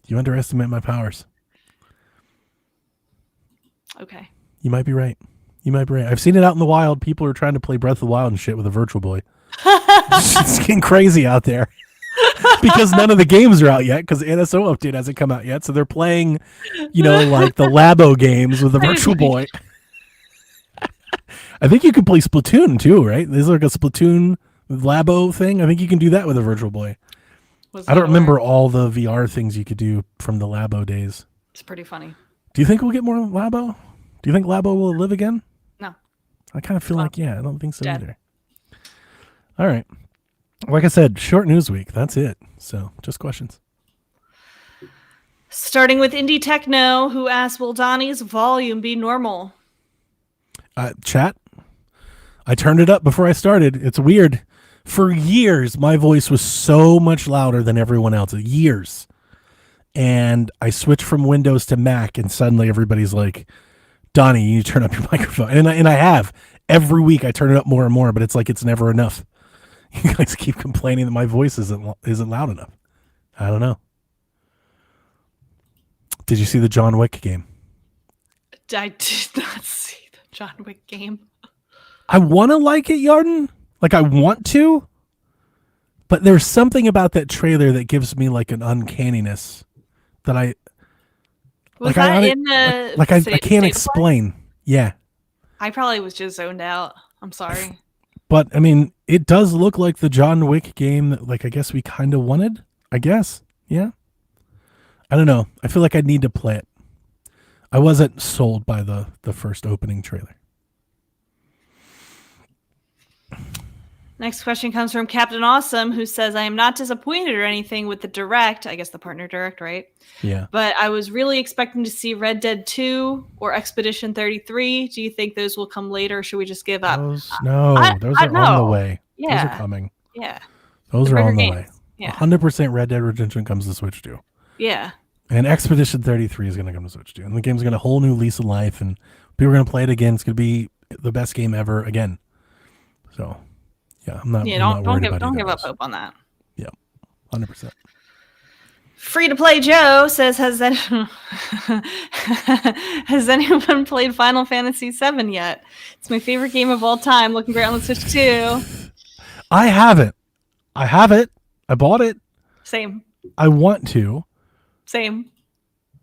You underestimate my powers. Okay. You might be right. I've seen it out in the wild. People are trying to play Breath of the Wild and shit with a Virtual Boy. It's getting crazy out there. Because none of the games are out yet, because the NSO update hasn't come out yet. So they're playing, like the Labo games with the Virtual Boy. I think you can play Splatoon too, right? There's like a Splatoon Labo thing. I think you can do that with a Virtual Boy. I don't remember all the VR things you could do from the Labo days. It's pretty funny. Do you think we'll get more Labo? Do you think Labo will live again? No. I kind of feel like, I don't think so either. All right. Like I said, short news week. That's it. So, just questions. Starting with Indie Techno, who asked, will Donnie's volume be normal? Chat, I turned it up before I started. It's weird. For years, my voice was so much louder than everyone else's. Years. And I switched from Windows to Mac, and suddenly everybody's like, Donnie, you need to turn up your microphone. And I have. Every week I turn it up more and more, but it's like it's never enough. You guys keep complaining that my voice isn't loud enough. I don't know. Did you see the John Wick game? I did not see the John Wick game. I want to like it, Yarden. Like, I want to. But there's something about that trailer that gives me like an uncanniness that I... Was that in the... I can't explain. Yeah. I probably was just zoned out. I'm sorry. But, I mean, it does look like the John Wick game that, like, I guess we kind of wanted. I guess. Yeah. I don't know. I feel like I need to play it. I wasn't sold by the first opening trailer. Next question comes from Captain Awesome, who says, I am not disappointed or anything with the direct, I guess the partner direct, right? Yeah. But I was really expecting to see Red Dead 2 or Expedition 33. Do you think those will come later, or should we just give up? Those are on the way. Yeah. Those are coming. Yeah. Those are on the way. Yeah. 100% Red Dead Redemption comes to Switch 2. Yeah. And Expedition 33 is going to come to Switch 2. And the game's going to whole new lease of life, and people are going to play it again. It's going to be the best game ever again. So... yeah, I'm not. Don't give up hope on that. Yeah, 100%. Free to play Joe says, has anyone played Final Fantasy VII yet? It's my favorite game of all time. Looking great on the Switch too. I haven't. I have it. I bought it. Same. I want to. Same.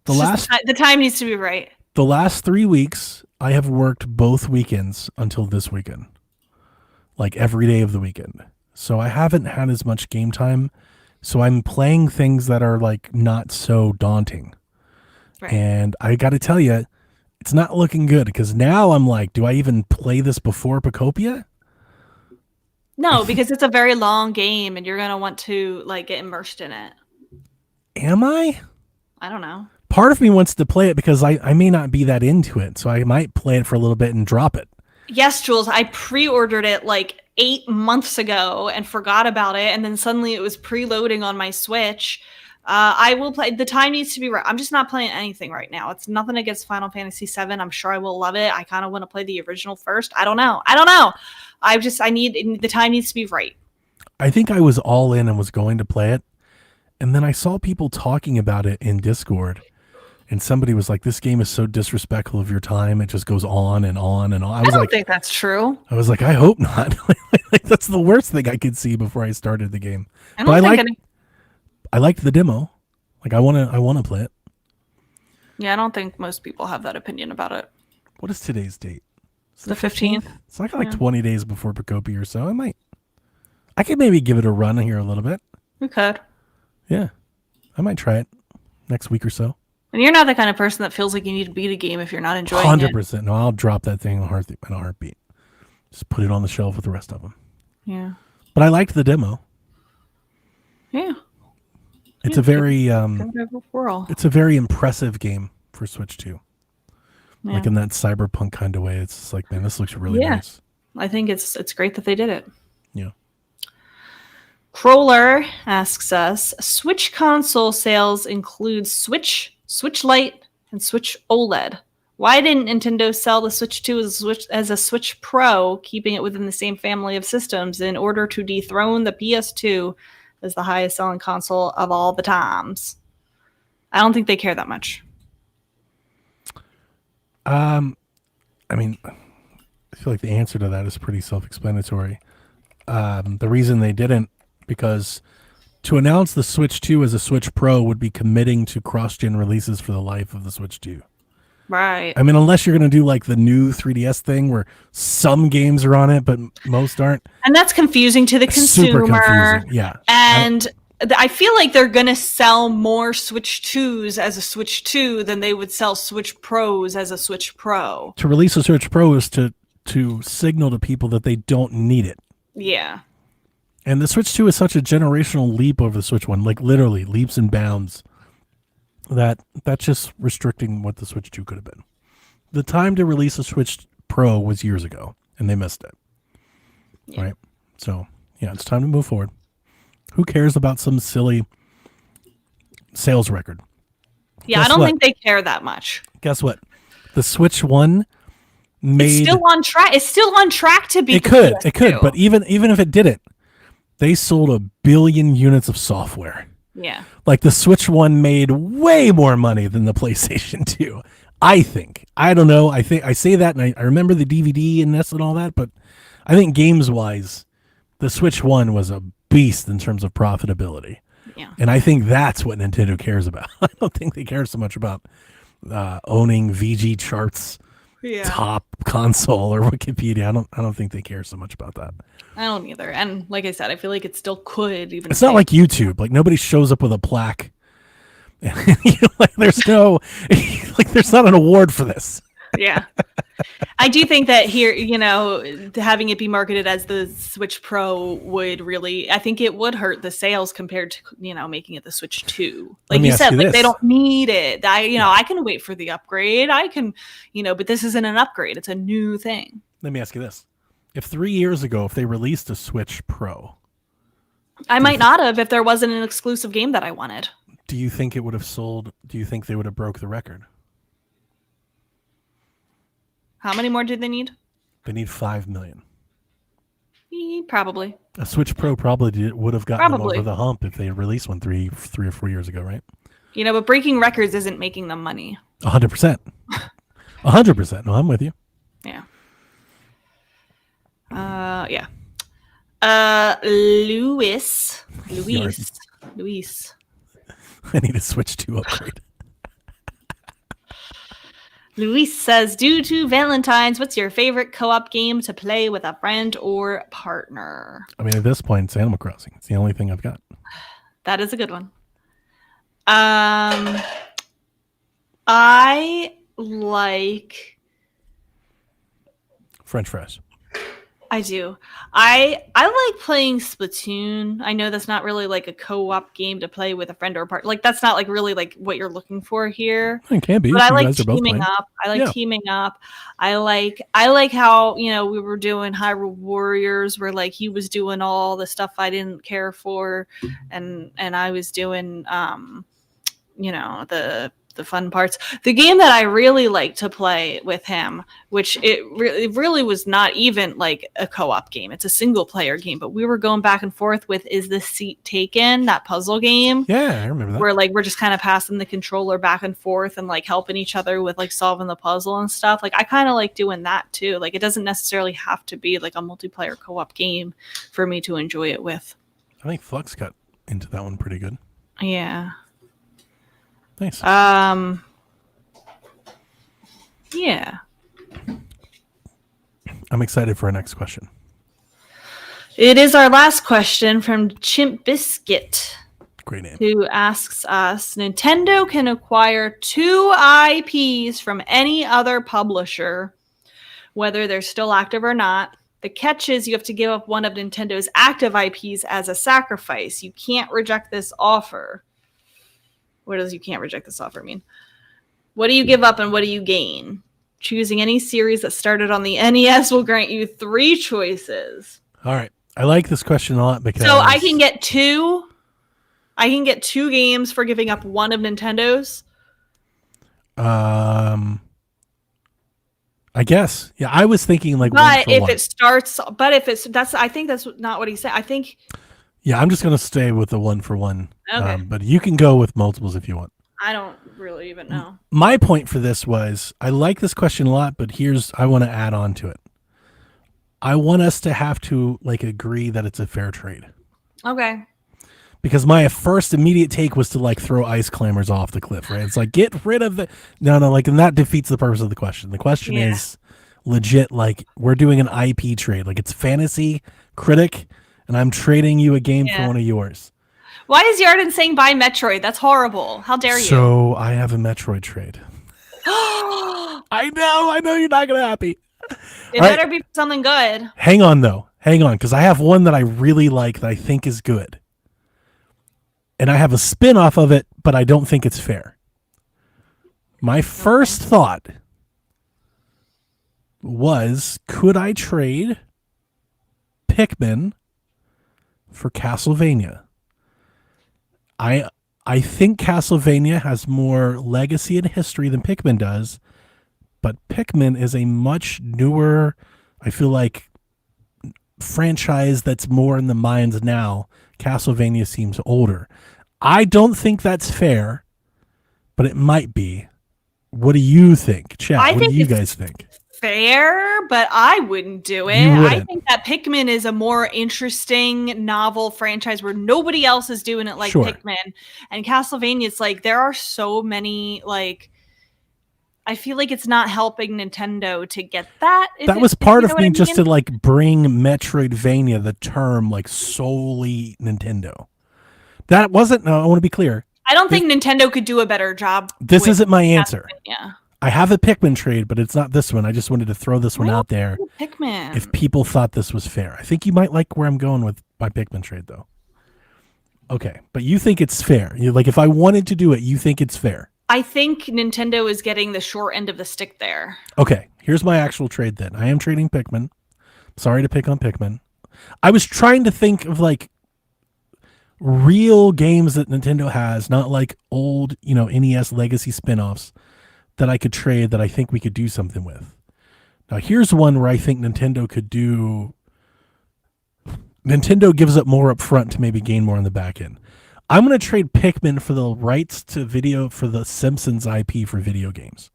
The time needs to be right. The last 3 weeks, I have worked both weekends until this weekend. Like every day of the weekend. So I haven't had as much game time. So I'm playing things that are like not so daunting. Right. And I got to tell you, it's not looking good because now I'm like, do I even play this before Pocopia? No, because it's a very long game and you're going to want to like get immersed in it. Am I? I don't know. Part of me wants to play it because I may not be that into it. So I might play it for a little bit and drop it. Yes, Jules, I pre-ordered it like 8 months ago and forgot about it. And then suddenly it was preloading on my Switch. I will play. The time needs to be right. I'm just not playing anything right now. It's nothing against Final Fantasy VII. I'm sure I will love it. I kind of want to play the original first. I don't know. The time needs to be right. I think I was all in and was going to play it. And then I saw people talking about it in Discord. And somebody was like, this game is so disrespectful of your time. It just goes on and on and on. I don't think that's true. I was like, I hope not. Like, that's the worst thing I could see before I started the game. I liked the demo. Like I want to play it. Yeah, I don't think most people have that opinion about it. What is today's date? It's the 15th. It's like 20 days before Pocopia or so. I could maybe give it a run here a little bit. You could. Yeah. I might try it next week or so. And you're not the kind of person that feels like you need to beat a game if you're not enjoying 100%. it. No, I'll drop that thing in a heartbeat. Just put it on the shelf with the rest of them. Yeah. But I liked the demo. Yeah. It's a very it's a very impressive game for Switch 2. Yeah. Like in that cyberpunk kind of way. It's just like, man, this looks really nice. I think it's great that they did it. Yeah. Crawler asks us, Switch console sales include Switch, Switch Lite, and Switch OLED. Why didn't Nintendo sell the Switch 2 as a Switch Pro, keeping it within the same family of systems in order to dethrone the PS2 as the highest selling console of all the times? I don't think they care that much. I mean, I feel like the answer to that is pretty self-explanatory. The reason they didn't, because to announce the Switch 2 as a Switch Pro would be committing to cross-gen releases for the life of the Switch 2. Right. I mean, unless you're going to do like the new 3DS thing where some games are on it, but most aren't. And that's confusing to the consumer. Super confusing. Yeah. And I feel like they're going to sell more Switch 2s as a Switch 2 than they would sell Switch Pros as a Switch Pro. To release a Switch Pro is to signal to people that they don't need it. Yeah. And the Switch 2 is such a generational leap over the Switch 1, like literally leaps and bounds, that's just restricting what the Switch 2 could have been. The time to release a Switch Pro was years ago, and they missed it. Yeah. Right? So, yeah, it's time to move forward. Who cares about some silly sales record? Yeah, I don't think they care that much. Guess what? The Switch 1 made... It's still on track. It's still on track to be. It could, but even if it didn't, they sold 1 billion units of software. Yeah. Like the Switch 1 made way more money than the PlayStation 2. I think. I don't know. I say that, and I remember the DVD and this and all that, but I think games-wise, the Switch 1 was a beast in terms of profitability. Yeah. And I think that's what Nintendo cares about. I don't think they care so much about owning VG charts, top console, or Wikipedia. I don't think they care so much about that. I don't either. And like I said, I feel like it still could even. It's not like YouTube. Like nobody shows up with a plaque. Like there's no, like there's not an award for this. Yeah. I do think that here, having it be marketed as the Switch Pro would really, I think it would hurt the sales compared to, making it the Switch 2. Like you said, like they don't need it. I can wait for the upgrade. I can, but this isn't an upgrade. It's a new thing. Let me ask you this. If 3 years ago, if they released a Switch Pro, I might not have if there wasn't an exclusive game that I wanted. Do you think it would have sold? Do you think they would have broke the record? How many more did they need? They need 5 million. Probably. A Switch Pro probably would have gotten them over the hump if they had released one three or 4 years ago, right? But breaking records isn't making them money. 100%. 100%. No, I'm with you. Yeah. Yeah. Luis. I need a Switch 2 upgrade. Luis says, due to Valentine's, what's your favorite co-op game to play with a friend or partner? I mean, at this point, it's Animal Crossing. It's the only thing I've got. That is a good one. I like French fries. I do. I like playing Splatoon. I know that's not really like a co-op game to play with a friend or a partner. Like that's not like really like what you're looking for here. It can be. But I like teaming up. Teaming up. I like how, we were doing Hyrule Warriors where like he was doing all the stuff I didn't care for and I was doing the fun parts. The game that I really like to play with him, which it really was not even like a co-op game. It's a single player game, but we were going back and forth with Is This Seat Taken, that puzzle game. Yeah, I remember that. Where like we're just kind of passing the controller back and forth and like helping each other with like solving the puzzle and stuff. Like I kind of like doing that too. Like it doesn't necessarily have to be like a multiplayer co-op game for me to enjoy it with. I think Flux got into that one pretty good. Yeah. Nice. Yeah. I'm excited for our next question. It is our last question from Chimp Biscuit. Great name. Who asks us, Nintendo can acquire 2 IPs from any other publisher, whether they're still active or not. The catch is you have to give up one of Nintendo's active IPs as a sacrifice. You can't reject this offer. What does you can't reject this offer mean? What do you give up and what do you gain? Choosing any series that started on the NES will grant you 3 choices. All right. I like this question a lot because... So I can get 2... I can get 2 games for giving up one of Nintendo's. I guess. Yeah, I was thinking like. But if it starts, I think that's not what he said. I think. Yeah, I'm just gonna stay with the 1-for-1. Okay. But you can go with multiples if you want. I don't really even know. My point for this was I like this question a lot, but I want to add on to it. I want us to have to like agree that it's a fair trade. Okay. Because my first immediate take was to like throw Ice Climbers off the cliff, right? It's like, get rid of the... No, like, and that defeats the purpose of the question. The question is legit, like, we're doing an IP trade. Like, it's Fantasy Critic, and I'm trading you a game for one of yours. Why is Yarden saying buy Metroid? That's horrible. How dare you? So, I have a Metroid trade. I know you're not going to be happy. It better be something good. Hang on, because I have one that I really like that I think is good. And I have a spin-off of it, but I don't think it's fair. My first thought was, could I trade Pikmin for Castlevania? I think Castlevania has more legacy and history than Pikmin does, but Pikmin is a much newer, I feel like, franchise that's more in the minds now. Castlevania seems older. I don't think that's fair, but it might be. What do you think? Chat, what do you guys think? Fair, but I wouldn't do it. I think that Pikmin is a more interesting novel franchise where nobody else is doing it like Pikmin. And Castlevania, it's like there are so many, like, I feel like it's not helping Nintendo to get that. That was part of me just to like bring Metroidvania, the term, like solely Nintendo. That wasn't, no, I want to be clear. I don't think Nintendo could do a better job. This isn't my answer. Yeah. I have a Pikmin trade, but it's not this one. I just wanted to throw this one out there. Pikmin. If people thought this was fair. I think you might like where I'm going with my Pikmin trade, though. Okay, but you think it's fair. You're like, if I wanted to do it, you think it's fair. I think Nintendo is getting the short end of the stick there. Okay, here's my actual trade then. I am trading Pikmin. Sorry to pick on Pikmin. I was trying to think of like real games that Nintendo has, not like old, NES legacy spin-offs that I could trade that I think we could do something with. Now, here's one where I think Nintendo could do... Nintendo gives up more up front to maybe gain more on the back end. I'm going to trade Pikmin for the rights to video for the Simpsons IP for video games.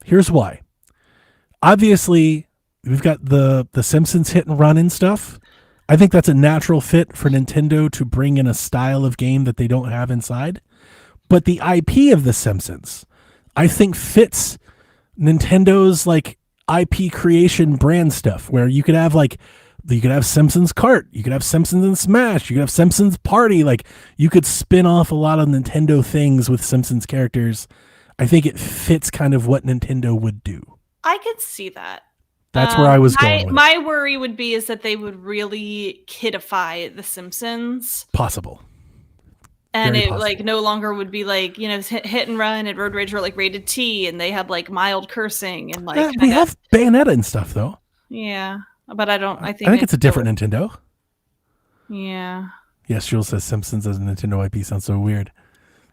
Here's why. Obviously, we've got the Simpsons hit and run and stuff. I think that's a natural fit for Nintendo to bring in a style of game that they don't have inside. But the IP of the Simpsons, I think fits Nintendo's like IP creation brand stuff, where you could have Simpsons Kart, you could have Simpsons and Smash, you could have Simpsons Party, like you could spin off a lot of Nintendo things with Simpsons characters. I think it fits kind of what Nintendo would do. I could see that. That's where I was going with my worry would be is that they would really kidify the Simpsons. Possible. And very it possible. Like no longer would be like, hit and run and Road Rage were like rated T and they had like mild cursing and like we have Bayonetta and stuff though. Yeah. But I think it's a different Nintendo. Yeah. Yes, Jules says Simpsons as a Nintendo IP sounds so weird.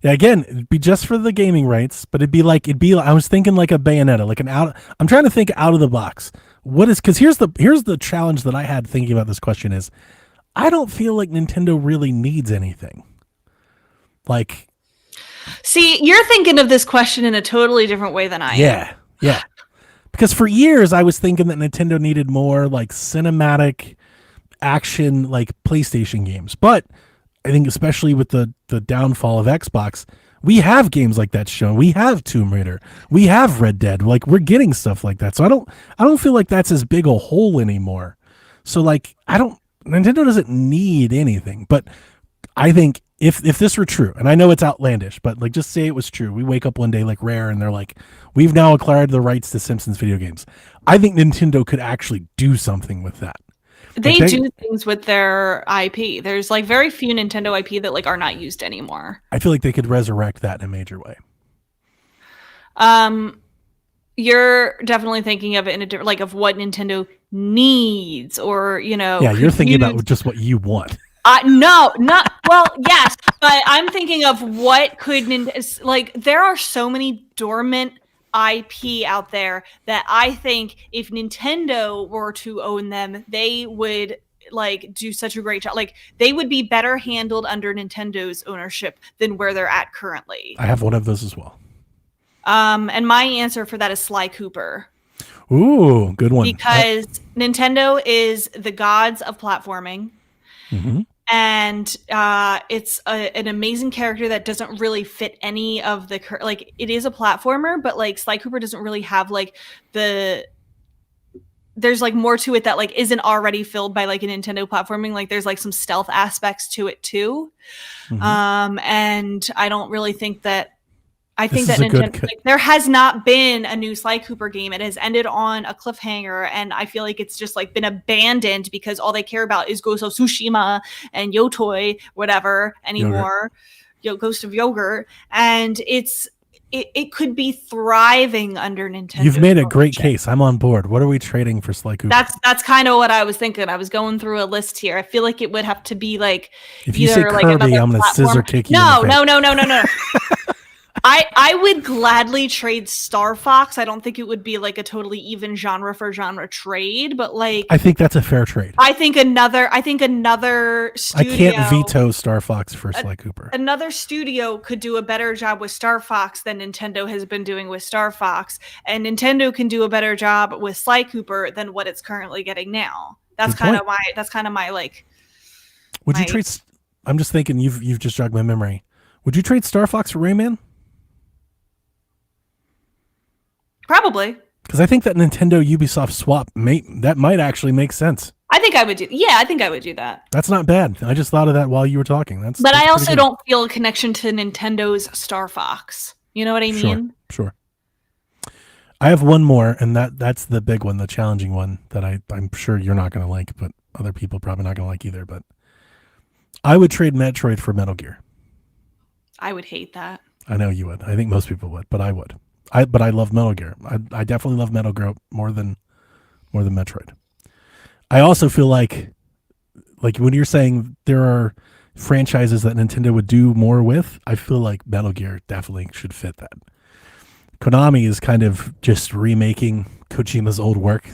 Yeah, again, it'd be just for the gaming rights, but it'd be like I was thinking like a Bayonetta, like I'm trying to think out of the box. Because here's the challenge that I had thinking about this question is, I don't feel like Nintendo really needs anything. Like, see, you're thinking of this question in a totally different way than I am. Yeah. Because for years I was thinking that Nintendo needed more like cinematic action, like PlayStation games, but I think especially with the downfall of Xbox, We have games like that shown. We have Tomb Raider. We have Red Dead. Like, we're getting stuff like that. So I don't feel like that's as big a hole anymore. So like, Nintendo doesn't need anything, but I think if this were true, and I know it's outlandish, but like, just say it was true. We wake up one day like Rare and they're like, we've now acquired the rights to Simpsons video games. I think Nintendo could actually do something with that. They do things with their IP. There's like very few Nintendo IP that like are not used anymore. I feel like they could resurrect that in a major way. You're definitely thinking of it in a different, like, of what Nintendo needs, or Yeah, you're thinking about just what you want. No, not well. Yes, but I'm thinking of what could like. There are so many dormant IP out there that I think if Nintendo were to own them, they would like do such a great job. Like, they would be better handled under Nintendo's ownership than where they're at currently. I have one of those as well. And my answer for that is Sly Cooper. Ooh, good one. Because Nintendo is the gods of platforming. Mm-hmm. And it's an amazing character that doesn't really fit any of the like. It is a platformer, but like Sly Cooper doesn't really have like there's like more to it that like isn't already filled by like a Nintendo platforming. Like, there's like some stealth aspects to it too. Mm-hmm. And I don't really think that. I think This that is a Nintendo, like, there has not been a new Sly Cooper game. It has ended on a cliffhanger, and I feel like it's just like been abandoned because all they care about is Ghost of Tsushima and Yotoi, whatever anymore. Ghost of Yogurt, and it could be thriving under Nintendo. You've made a great case. I'm on board. What are we trading for Sly Cooper? That's kind of what I was thinking. I was going through a list here. I feel like it would have to be like, if you say like Kirby, I'm gonna scissor kick you. No. I would gladly trade Star Fox. I don't think it would be like a totally even genre for genre trade, but like, I think that's a fair trade. I think another studio, I can't veto Star Fox for Sly Cooper. Another studio could do a better job with Star Fox than Nintendo has been doing with Star Fox, and Nintendo can do a better job with Sly Cooper than what it's currently getting now. That's kind of my like. Would you trade? I'm just thinking. You've just jogged my memory. Would you trade Star Fox for Rayman? Probably. Because I think that Nintendo Ubisoft swap might actually make sense. I think I would do. Yeah, I think I would do that. That's not bad. I just thought of that while you were talking. But I also don't feel a connection to Nintendo's Star Fox. You know what I mean? Sure. I have one more, and that's the big one, the challenging one that I'm sure you're not going to like, but other people probably not going to like either. But I would trade Metroid for Metal Gear. I would hate that. I know you would. I think most people would, but I would. But I love Metal Gear. I definitely love Metal Gear more than Metroid. I also feel like when you're saying there are franchises that Nintendo would do more with, I feel like Metal Gear definitely should fit that. Konami is kind of just remaking Kojima's old work.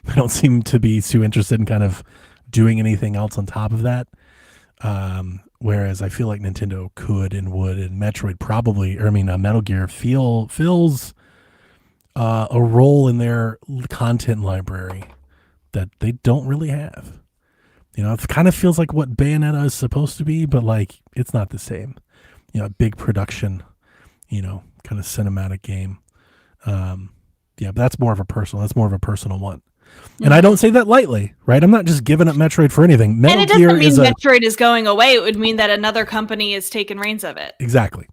They don't seem to be too interested in kind of doing anything else on top of that. Whereas I feel like Nintendo could and would, and Metroid Metal Gear fills a role in their content library that they don't really have. It kind of feels like what Bayonetta is supposed to be, but like it's not the same. A big production, kind of cinematic game. But that's more of a personal one. And I don't say that lightly, right? I'm not just giving up Metroid for anything. And it doesn't mean Metroid is going away. It would mean that another company is taking reins of it. Exactly.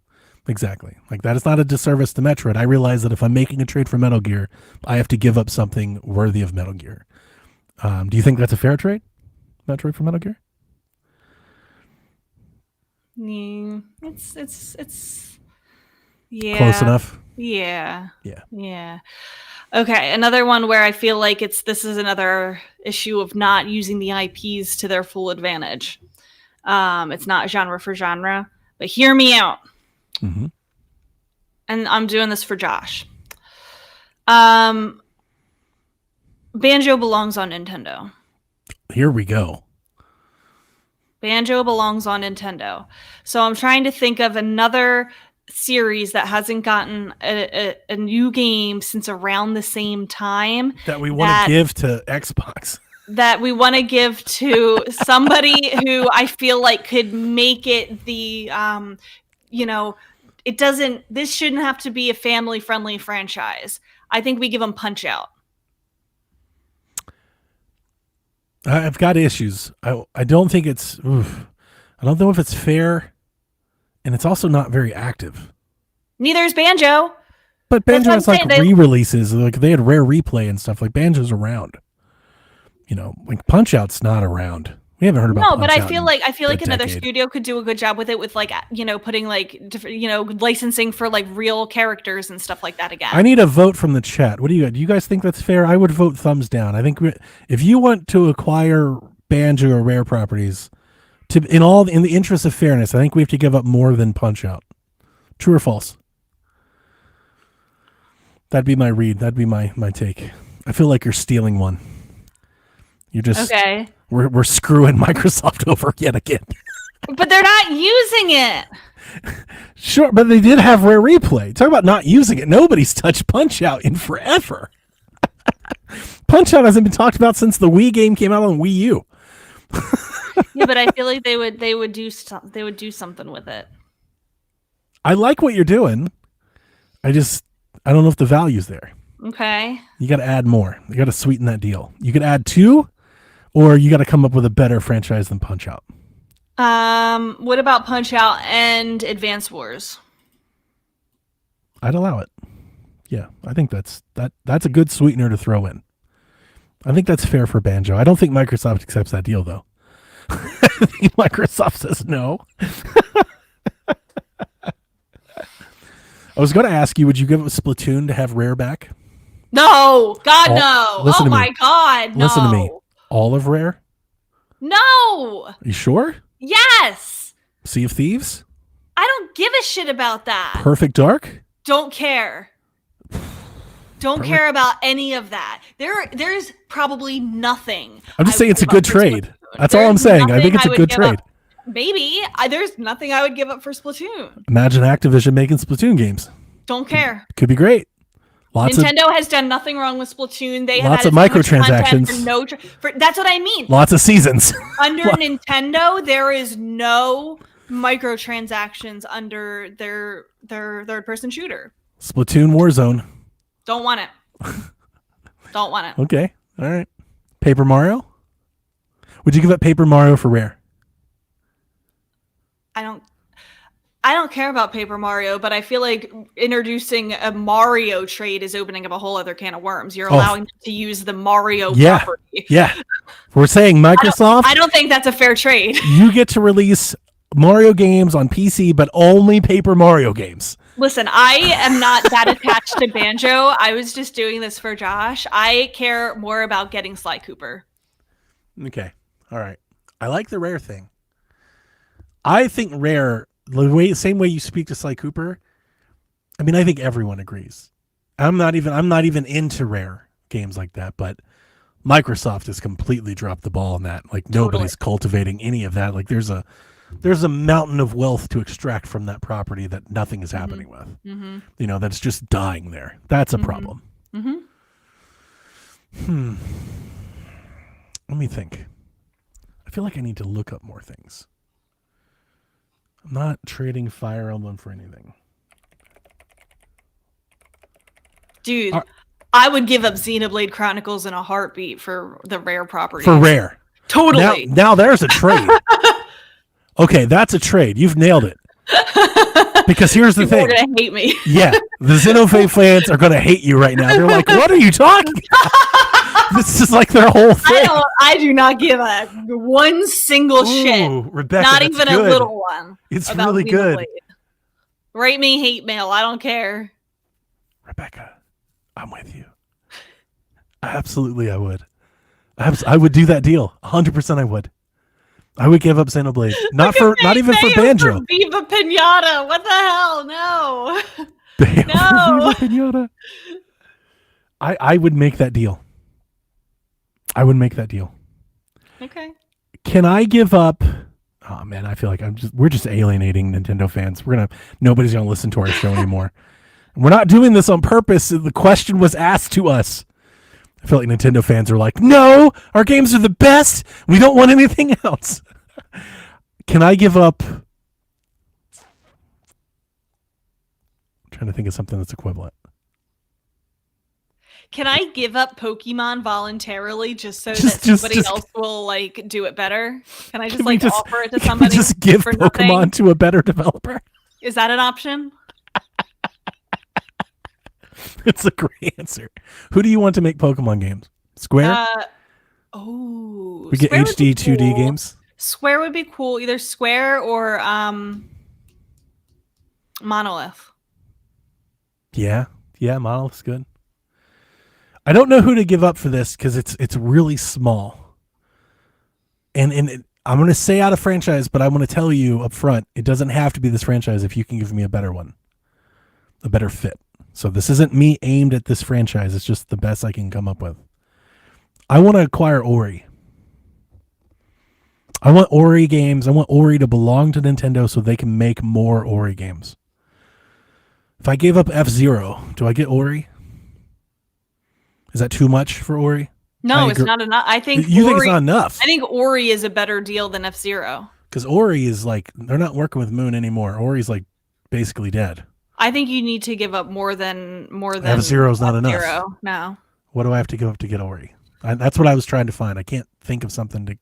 Like, that is not a disservice to Metroid. I realize that if I'm making a trade for Metal Gear, I have to give up something worthy of Metal Gear. Do you think that's a fair trade? Metroid for Metal Gear? It's yeah. Close enough? Yeah. Okay, another one where I feel like this is another issue of not using the IPs to their full advantage. It's not genre for genre, but hear me out. Mm-hmm. And I'm doing this for Josh. Banjo belongs on Nintendo. Here we go. Banjo belongs on Nintendo. So I'm trying to think of another series that hasn't gotten a new game since around the same time that we want to give to Xbox. That we want to give to somebody who I feel like could make it the it doesn't. This shouldn't have to be a family-friendly franchise. I think we give them Punch-Out. I've got issues. I don't think it's. I don't know if it's fair, and it's also not very active. Neither is Banjo. But Banjo has like re-releases. Like they had Rare Replay and stuff. Like Banjo's around. You know, like Punch-Out's not around. We haven't heard about. No, but I feel like another studio could do a good job with it, with like, you know, putting like different, you know, licensing for like real characters and stuff like that again. I need a vote from the chat. What do you got? Do you guys think that's fair? I would vote thumbs down. I think if you want to acquire Banjo or Rare properties, in the interest of fairness, I think we have to give up more than Punch-Out. True or false? That'd be my read. That'd be my take. I feel like you're stealing one. You're just okay. We're screwing Microsoft over yet again. But they're not using it. Sure, but they did have Rare Replay. Talk about not using it. Nobody's touched Punch-Out in forever. Punch-Out hasn't been talked about since the Wii game came out on Wii U. Yeah, but I feel like they would do something with it. I like what you're doing. I don't know if the value's there. Okay. You got to add more. You got to sweeten that deal. You could add 2, or you got to come up with a better franchise than Punch-Out. What about Punch-Out and Advance Wars? I'd allow it. Yeah, I think that's a good sweetener to throw in. I think that's fair for Banjo. I don't think Microsoft accepts that deal, though. I think Microsoft says no. I was going to ask you, would you give it Splatoon to have Rare back? No, God, no. Listen oh to me. My God, no. Listen to me. All of Rare? No. Are you sure? Yes. Sea of Thieves? I don't give a shit about that. Perfect Dark? Don't care. Don't care about any of that. There's probably nothing. I'm just saying it's a good trade. That's all I'm saying. I think it's a good trade. Maybe. There's nothing I would give up for Splatoon. Imagine Activision making Splatoon games. Don't care. Could be great. Nintendo has done nothing wrong with Splatoon. They lots have of microtransactions. That's what I mean. Lots of seasons. Under Nintendo, there is no microtransactions under their third-person shooter. Splatoon Warzone. Don't want it. Don't want it. Okay. All right. Paper Mario? Would you give up Paper Mario for Rare? I don't care about Paper Mario, but I feel like introducing a Mario trade is opening up a whole other can of worms. You're allowing them to use the Mario property. Yeah. We're saying Microsoft. I don't think that's a fair trade. You get to release Mario games on PC, but only Paper Mario games. Listen, I am not that attached to Banjo. I was just doing this for Josh. I care more about getting Sly Cooper. Okay. All right. I like the Rare thing. I think Rare, the same way you speak to Sly Cooper, I mean, I think everyone agrees. I'm not even into Rare games like that, but Microsoft has completely dropped the ball on that. Like nobody's cultivating any of that. Like there's a mountain of wealth to extract from that property that nothing is happening with. Mm-hmm. You know, that's just dying there. That's a problem. Mm-hmm. Let me think. I feel like I need to look up more things. I'm not trading Fire Emblem for anything. Dude, I would give up Xenoblade Chronicles in a heartbeat for the Rare property. For Rare. Totally. Now there's a trade. Okay, that's a trade. You've nailed it. Because here's the thing. People are going to hate me. Yeah, the Xenoblade fans are going to hate you right now. They're like, what are you talking about? This is like their whole thing. I do not give a one single shit. Rebecca, not even good. a little one. It's really good. Xenoblade. Write me hate mail. I don't care. Rebecca, I'm with you. Absolutely, I would. I would do that deal. 100% I would. I would give up Xenoblade. Not even for Banjo. For Viva Pinata. What the hell? No. No. Viva Pinata. I would make that deal. Okay. Can I give up? Oh man, I feel like we're just alienating Nintendo fans. Nobody's gonna listen to our show anymore. We're not doing this on purpose. The question was asked to us. I feel like Nintendo fans are like, no, our games are the best. We don't want anything else. Can I give up trying to think of something that's equivalent. Can I give up Pokemon voluntarily just so Just- that somebody else will like do it better? Can I just Can we like just- offer it to Can we somebody? just give for Pokemon nothing? to a better developer? Is that an option? It's a great answer. Who do you want to make Pokemon games? Square? We get Square would be HD 2D cool. games. Square would be cool. Either Square or Monolith. Yeah, Monolith's good. I don't know who to give up for this because it's really small. And I'm going to say out of franchise, but I'm going to tell you up front, it doesn't have to be this franchise if you can give me a better one, a better fit. So this isn't me aimed at this franchise. It's just the best I can come up with. I want to acquire Ori. I want Ori games. I want Ori to belong to Nintendo so they can make more Ori games. If I gave up F-Zero, do I get Ori? Is that too much for Ori? No, it's not enough. I think You think Ori, it's not enough? I think Ori is a better deal than F-Zero. Because Ori is like, they're not working with Moon anymore. Ori's like basically dead. I think you need to give up more than F-Zero's not enough. F-Zero. No. What do I have to give up to get Ori? That's what I was trying to find. I can't think of something to...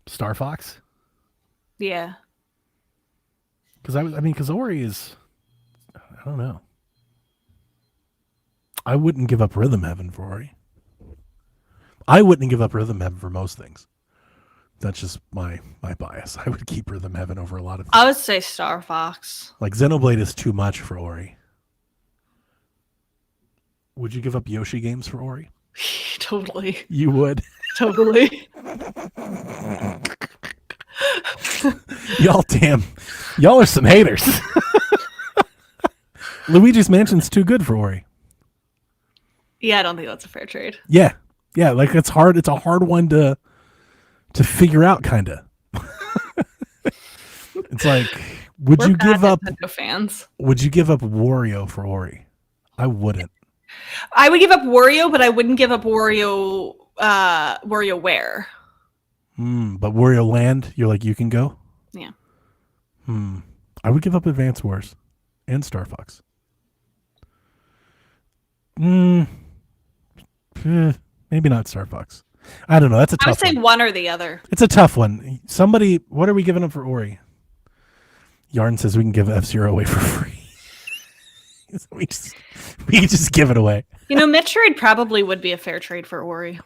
Star Fox? Yeah. Because Ori is... I don't know. I wouldn't give up Rhythm Heaven for Ori. I wouldn't give up Rhythm Heaven for most things. That's just my bias. I would keep Rhythm Heaven over a lot of things. I would say Star Fox. Like Xenoblade is too much for Ori. Would you give up Yoshi games for Ori? Totally. You would. Totally. Y'all are some haters. Luigi's Mansion's too good for Ori. Yeah, I don't think that's a fair trade. Yeah, like it's hard. It's a hard one to figure out, kind of. It's like, would you give up Nintendo fans? Would you give up Wario for Ori? I wouldn't. I would give up Wario, but I wouldn't give up WarioWare. But Wario Land, you're like, you can go. Yeah. I would give up Advance Wars and Star Fox. Maybe not Star Fox. I don't know. That's a tough I would say one. one or the other. It's a tough one. Somebody, what are we giving up for Ori? Yarn says we can give F-Zero away for free. we can just give it away. You know, Metroid probably would be a fair trade for Ori.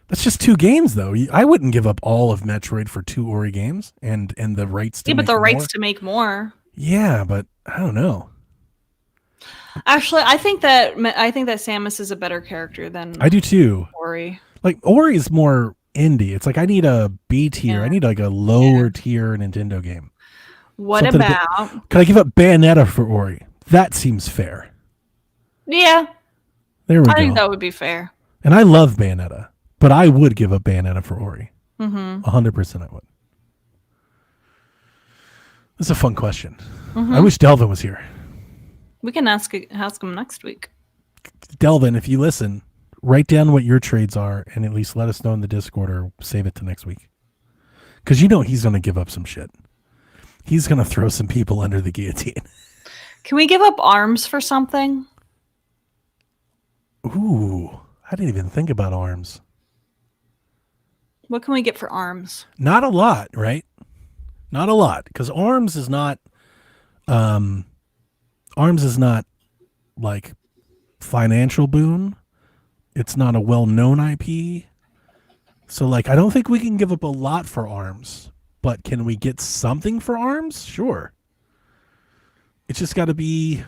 That's just 2 games, though. I wouldn't give up all of Metroid for 2 Ori games and the rights to Yeah, but make the more. rights to make more. Yeah, but I don't know. Actually, I think that Samus is a better character than I do too. Ori. Like Ori is more indie. It's like I need a B tier. Yeah. I need like a lower tier Nintendo game. What Something about? Could I give up Bayonetta for Ori? That seems fair. Yeah, There we go. I think that would be fair. And I love Bayonetta, but I would give up Bayonetta for Ori. 100% I would. This is a fun question. I wish Delvin was here. We can ask him next week. Delvin, if you listen, write down what your trades are and at least let us know in the Discord or save it to next week. Because you know he's going to give up some shit. He's going to throw some people under the guillotine. Can we give up arms for something? Ooh, I didn't even think about arms. What can we get for arms? Not a lot, right? Not a lot, because arms is not like financial boon. It's not a well-known IP. So like I don't think we can give up a lot for arms, but can we get something for arms? Sure. It's just got to be.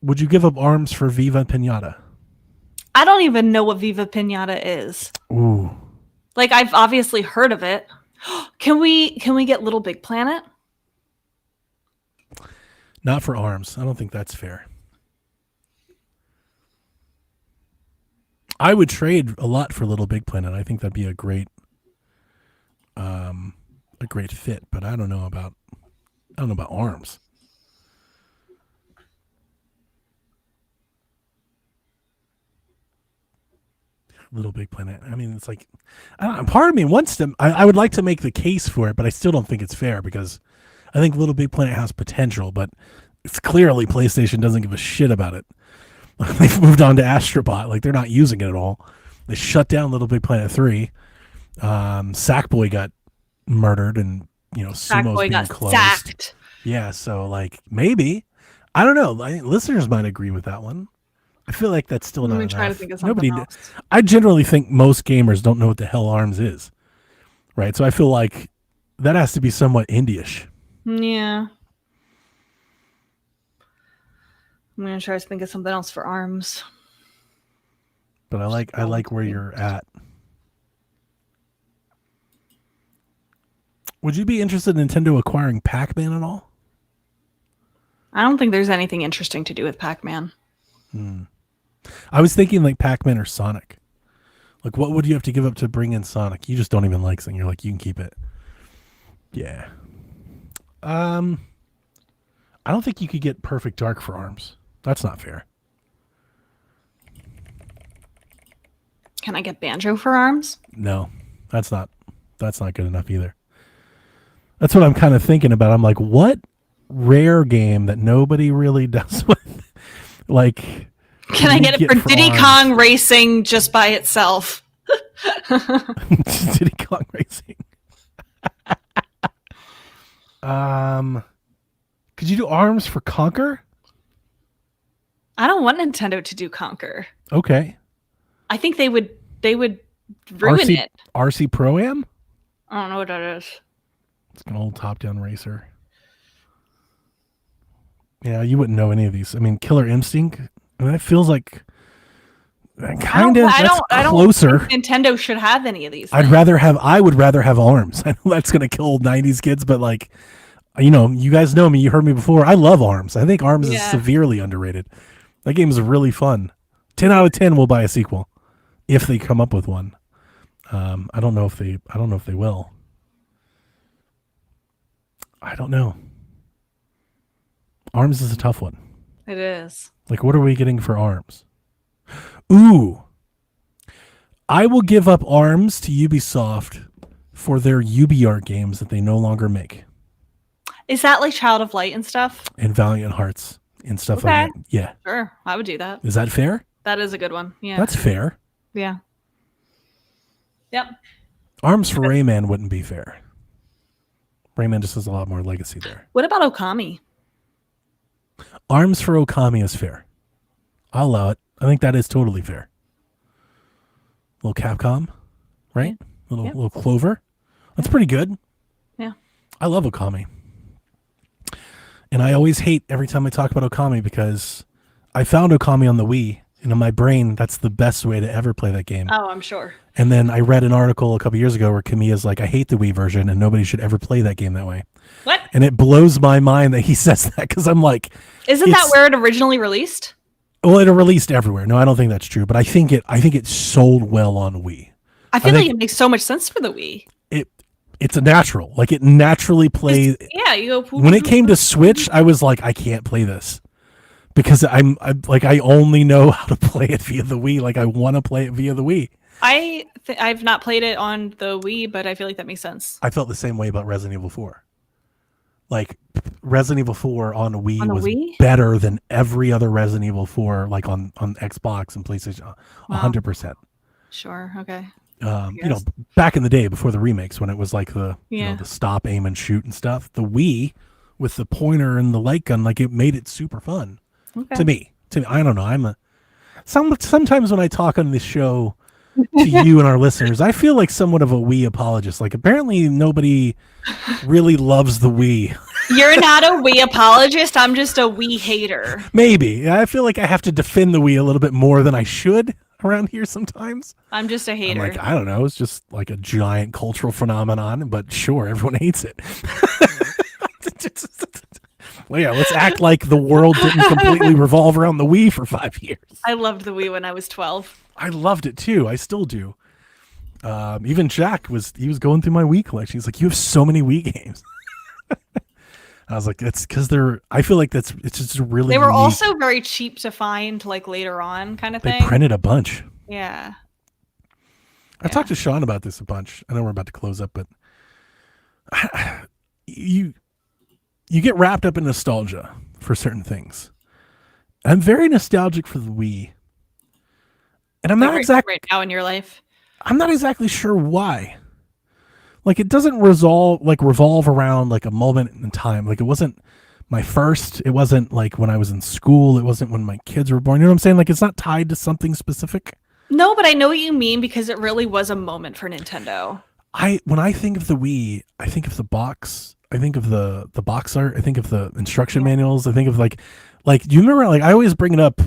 Would you give up arms for Viva Pinata? I don't even know what Viva Pinata is. Ooh. Like I've obviously heard of it. Can we get Little Big Planet? Not for arms. I don't think that's fair. I would trade a lot for Little Big Planet. I think that'd be a great fit, but I don't know about arms. Little Big Planet. I mean, it's like, I don't know, part of me wants to. I would like to make the case for it, but I still don't think it's fair because I think Little Big Planet has potential, but it's clearly PlayStation doesn't give a shit about it. They've moved on to Astrobot. Like, they're not using it at all. They shut down Little Big Planet 3. Sackboy got murdered, and Sumo's being closed. Sacked. Yeah, so like maybe, I don't know. Listeners might agree with that one. I feel like that's still not enough. Trying to think of something else. I generally think most gamers don't know what the hell ARMS is, right? So I feel like that has to be somewhat indie-ish. Yeah. I'm gonna try to think of something else for ARMS. But I like where you're at. Would you be interested in Nintendo acquiring Pac-Man at all? I don't think there's anything interesting to do with Pac-Man. I was thinking like Pac-Man or Sonic. Like, what would you have to give up to bring in Sonic? You just don't even like something. You're like, you can keep it. Yeah. I don't think you could get Perfect Dark for ARMS. That's not fair. Can I get Banjo for ARMS? No, that's not good enough either. That's what I'm kind of thinking about. I'm like, what rare game that nobody really does with? Like, can I get it for Diddy Kong Racing just by itself? Diddy Kong Racing. Could you do ARMS for Conquer? I don't want Nintendo to do Conquer. Okay. I think they would ruin it. RC Pro-Am? I don't know what that is. It's an old top-down racer. Yeah, you wouldn't know any of these. I mean, Killer Instinct. I mean, that feels like kind of closer. I don't think Nintendo should have any of these. I would rather have ARMS. I know that's gonna kill old 90s kids, but like, you guys know me. You heard me before. I love ARMS. I think ARMS is severely underrated. That game is really fun. 10 out of 10 will buy a sequel if they come up with one. I don't know if they will. I don't know. ARMS is a tough one. It is. Like, what are we getting for ARMS? Ooh. I will give up ARMS to Ubisoft for their UbiArt games that they no longer make. Is that like Child of Light and stuff? And Valiant Hearts and stuff like that. Yeah. Sure. I would do that. Is that fair? That is a good one. Yeah. That's fair. Yeah. Yep. ARMS for Rayman wouldn't be fair. Rayman just has a lot more legacy there. What about Okami? ARMS for Okami is fair. I'll allow it. I think that is totally fair. Little Capcom, right? Little Clover. That's pretty good. Yeah. I love Okami. And I always hate every time I talk about Okami because I found Okami on the Wii, and in my brain, that's the best way to ever play that game. Oh, I'm sure. And then I read an article a couple years ago where Kamiya's like, I hate the Wii version, and nobody should ever play that game that way. What? And it blows my mind that he says that because I'm like, isn't that where it originally released? Well, it released everywhere. No, I don't think that's true, but I think it sold well on Wii. I feel like it makes so much sense for the Wii. It's a natural. Like, it naturally plays. Yeah, you go. When it came to Switch, I was like, I can't play this because I only know how to play it via the Wii. Like, I want to play it via the Wii. I've not played it on the Wii, but I feel like that makes sense. I felt the same way about Resident Evil 4. Like, Resident Evil 4 on Wii was better than every other Resident Evil 4, like on Xbox and PlayStation, 100%. Sure. Okay. Back in the day before the remakes, when it was like the the stop, aim, and shoot and stuff, the Wii with the pointer and the light gun, like, it made it super fun. Okay. To me, I don't know. Sometimes when I talk on this show to you and our listeners, I feel like somewhat of a Wii apologist. Like, apparently nobody really loves the Wii. You're not a Wii apologist. I'm just a Wii hater. Maybe. I feel like I have to defend the Wii a little bit more than I should around here sometimes. I'm just a hater. I'm like, I don't know. It's just like a giant cultural phenomenon, but sure, everyone hates it. Well, yeah, let's act like the world didn't completely revolve around the Wii for 5 years. I loved the Wii when I was 12. I loved it too. I still do. Even Jack was going through my Wii collection. He's like, you have so many Wii games. I was like, it's because I feel like it's just really. They were unique. Also very cheap to find, like, later on, kind of thing. They printed a bunch. Yeah. I talked to Sean about this a bunch. I know we're about to close up, but you get wrapped up in nostalgia for certain things. I'm very nostalgic for the Wii. And I'm not exactly right now in your life. I'm not exactly sure why. Like, it doesn't revolve around like a moment in time. Like, it wasn't my first. It wasn't like when I was in school. It wasn't when my kids were born. You know what I'm saying? Like, it's not tied to something specific. No, but I know what you mean because it really was a moment for Nintendo. When I think of the Wii, I think of the box. I think of the box art. I think of the instruction manuals. I think of like do you remember, like, I always bring it up.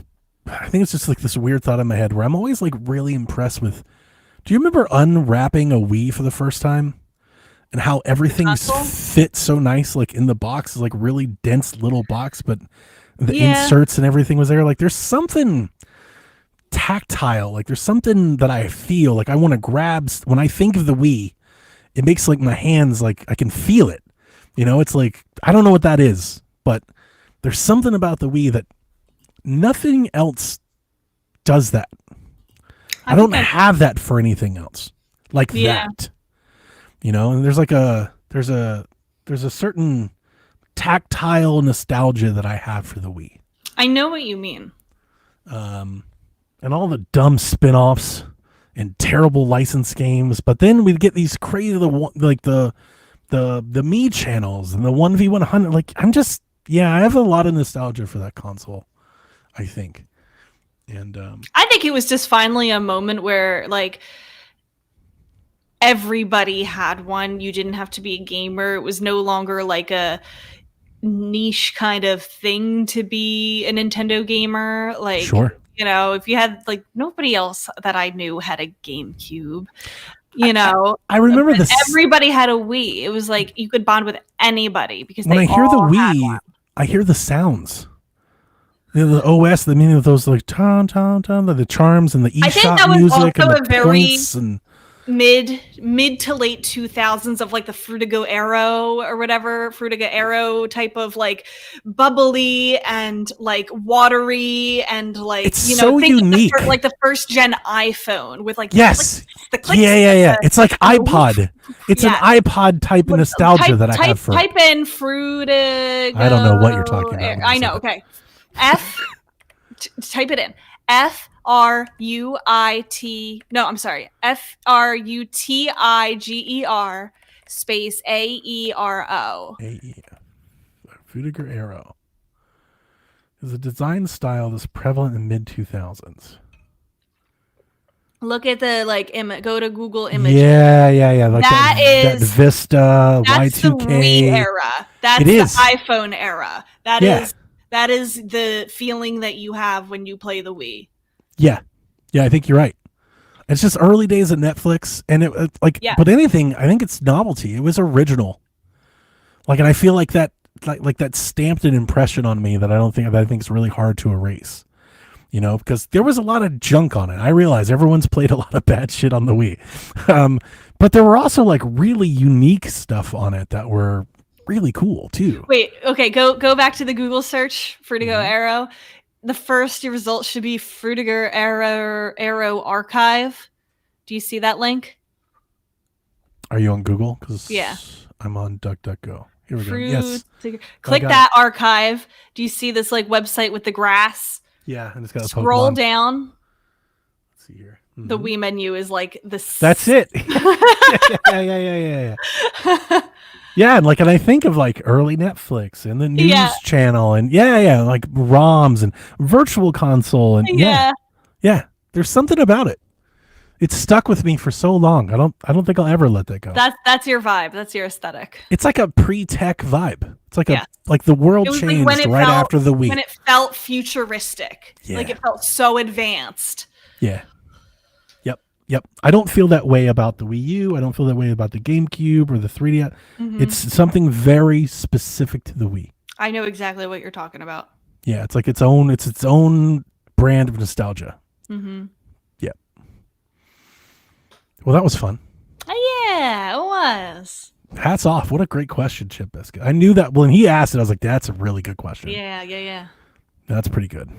I think it's just like this weird thought in my head where I'm always like really impressed with. Do you remember unwrapping a Wii for the first time? And how everything fits so nice, like in the box, is like really dense little box, but the inserts and everything was there. Like, there's something tactile, like there's something that I feel like I want to grab. When I think of the Wii, it makes like my hands, like I can feel it. You know, it's like, I don't know what that is, but there's something about the Wii that nothing else does that. I don't have that for anything else like that. You know, and there's a certain tactile nostalgia that I have for the Wii. I know what you mean. And all the dumb spin-offs and terrible license games, but then we get these crazy like the Mii channels and the 1v100. Like, I have a lot of nostalgia for that console, I think. And I think it was just finally a moment where, like, everybody had one. You didn't have to be a gamer. It was no longer like a niche kind of thing to be a Nintendo gamer. Like, sure. You know, if you had, like, nobody else that I knew had a GameCube. You know, I remember this. Everybody had a Wii. It was like you could bond with anybody because when I hear the Wii, I hear the sounds. The OS, the meaning of those, like ton, the charms and the eShop music and the points and mid to late 2000s of like the Fruitigo Arrow or whatever, Fruitigo Arrow type of like bubbly and like watery and like, it's, you know, so unique. Like the first gen iPhone with like yes, the clicks, yeah. It's like iPod. It's an iPod type of nostalgia that I have for. Type in Fruitigo. I don't know what you're talking about. I know. Okay, type it in. Fruitiger space AERO. Fruitiger Arrow is a design style that's prevalent in mid 2000s. Look at the go to Google Images. Yeah. Like that Vista, that's Y2K. The Wii era. That's the iPhone era. That is the feeling that you have when you play the Wii. Yeah, I think you're right. It's just early days of Netflix, and but anything, I think it's novelty. It was original. Like, and I feel like that, like that stamped an impression on me that I think is really hard to erase. You know, because there was a lot of junk on it. I realize everyone's played a lot of bad shit on the Wii, but there were also like really unique stuff on it that were really cool too. Wait, okay, go back to the Google search Fruitigo Arrow. The first result should be Fruitiger Arrow Archive. Do you see that link? Are you on Google? Because yeah, I'm on DuckDuckGo. Here we go. Yes. Click that archive. Do you see this like website with the grass? Yeah, and it's got a scroll Pokemon. Down. Let's see here. Mm-hmm. The Wii menu is like this. That's it. Yeah. Yeah, and I think of like early Netflix and the news channel and like ROMs and Virtual Console and yeah. There's something about it. It's stuck with me for so long. I don't think I'll ever let that go. That's your vibe. That's your aesthetic. It's like a pre-tech vibe. It's like like the world changed right after the Wii. When it felt futuristic. Yeah. Like it felt so advanced. Yeah. Yep. I don't feel that way about the Wii U. I don't feel that way about the GameCube or the 3DS. Mm-hmm. It's something very specific to the Wii. I know exactly what you're talking about. Yeah, it's like its own brand of nostalgia. Mm-hmm. Yep. Well, that was fun. Yeah, it was. Hats off. What a great question, Chip Biscuit. I knew that when he asked it, I was like, that's a really good question. Yeah. That's pretty good.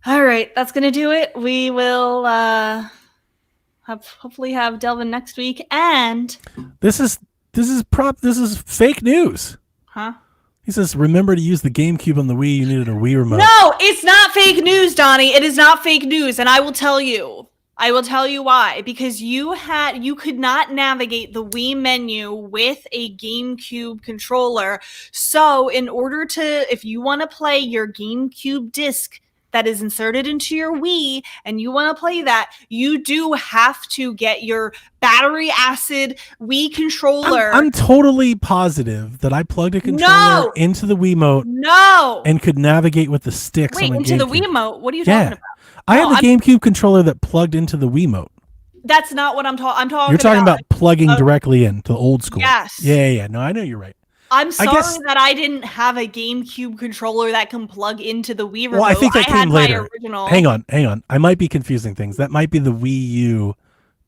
All right, that's going to do it. We will hopefully have Delvin next week, and this is fake news. Huh? He says, remember to use the GameCube on the Wii. You needed a Wii remote. No, it's not fake news, Donnie. It is not fake news, and I will tell you. I will tell you why. Because you could not navigate the Wii menu with a GameCube controller. So in order to, if you want to play your GameCube disc that is inserted into your Wii and you want to play that, you do have to get your battery acid Wii controller. I'm totally positive that I plugged a controller into the Wiimote and could navigate with the sticks. Wait, on into GameCube. the Wiimote? What are you talking about? I had the GameCube controller that plugged into the Wiimote. That's not what I'm talking. I'm talking. You're talking about plugging directly into the old school. Yes. Yeah. No, I know you're right. I'm sorry that I didn't have a GameCube controller that can plug into the Wii remote. Well, I think that came later. Original... Hang on. I might be confusing things. That might be the Wii U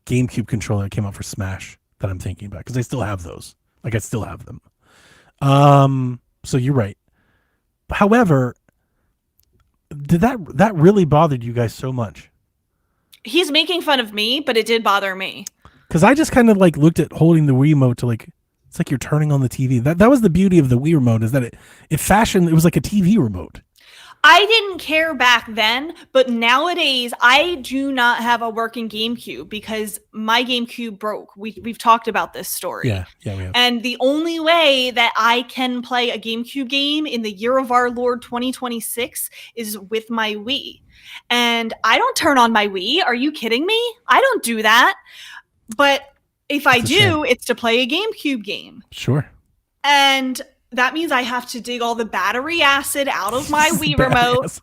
GameCube controller that came out for Smash that I'm thinking about, because I still have those. Like, I still have them. So you're right. However, did that really bothered you guys so much? He's making fun of me, but it did bother me. Because I just kind of like looked at holding the Wii remote to like, it's like you're turning on the TV. That was the beauty of the Wii remote, is that it was like a TV remote. I didn't care back then, but nowadays I do not have a working GameCube because my GameCube broke. We've talked about this story. Yeah, we have. And the only way that I can play a GameCube game in the year of our Lord 2026 is with my Wii. And I don't turn on my Wii. Are you kidding me? I don't do that. But if I do, it's to play a GameCube game. Sure. And that means I have to dig all the battery acid out of my Wii remote.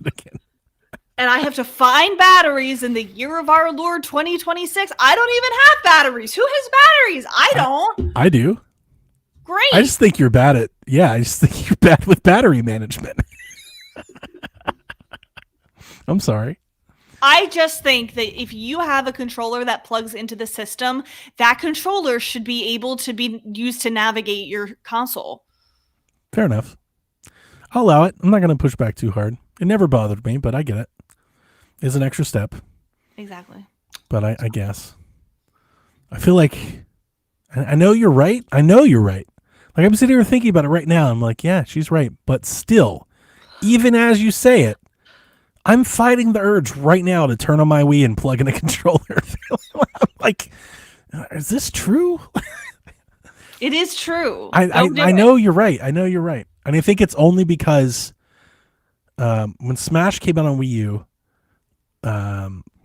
And I have to find batteries in the year of our Lord 2026. I don't even have batteries. Who has batteries? I don't. I do. Great. I just think you're bad with battery management. I'm sorry. I just think that if you have a controller that plugs into the system, that controller should be able to be used to navigate your console. Fair enough. I'll allow it. I'm not going to push back too hard. It never bothered me, but I get it. It's an extra step. Exactly. But I guess. I feel like, I know you're right. I know you're right. Like, I'm sitting here thinking about it right now. I'm like, yeah, she's right. But still, even as you say it, I'm fighting the urge right now to turn on my Wii and plug in a controller. I'm like, is this true? It is true. I know you're right. I know you're right. And I think it's only because when Smash came out on Wii U,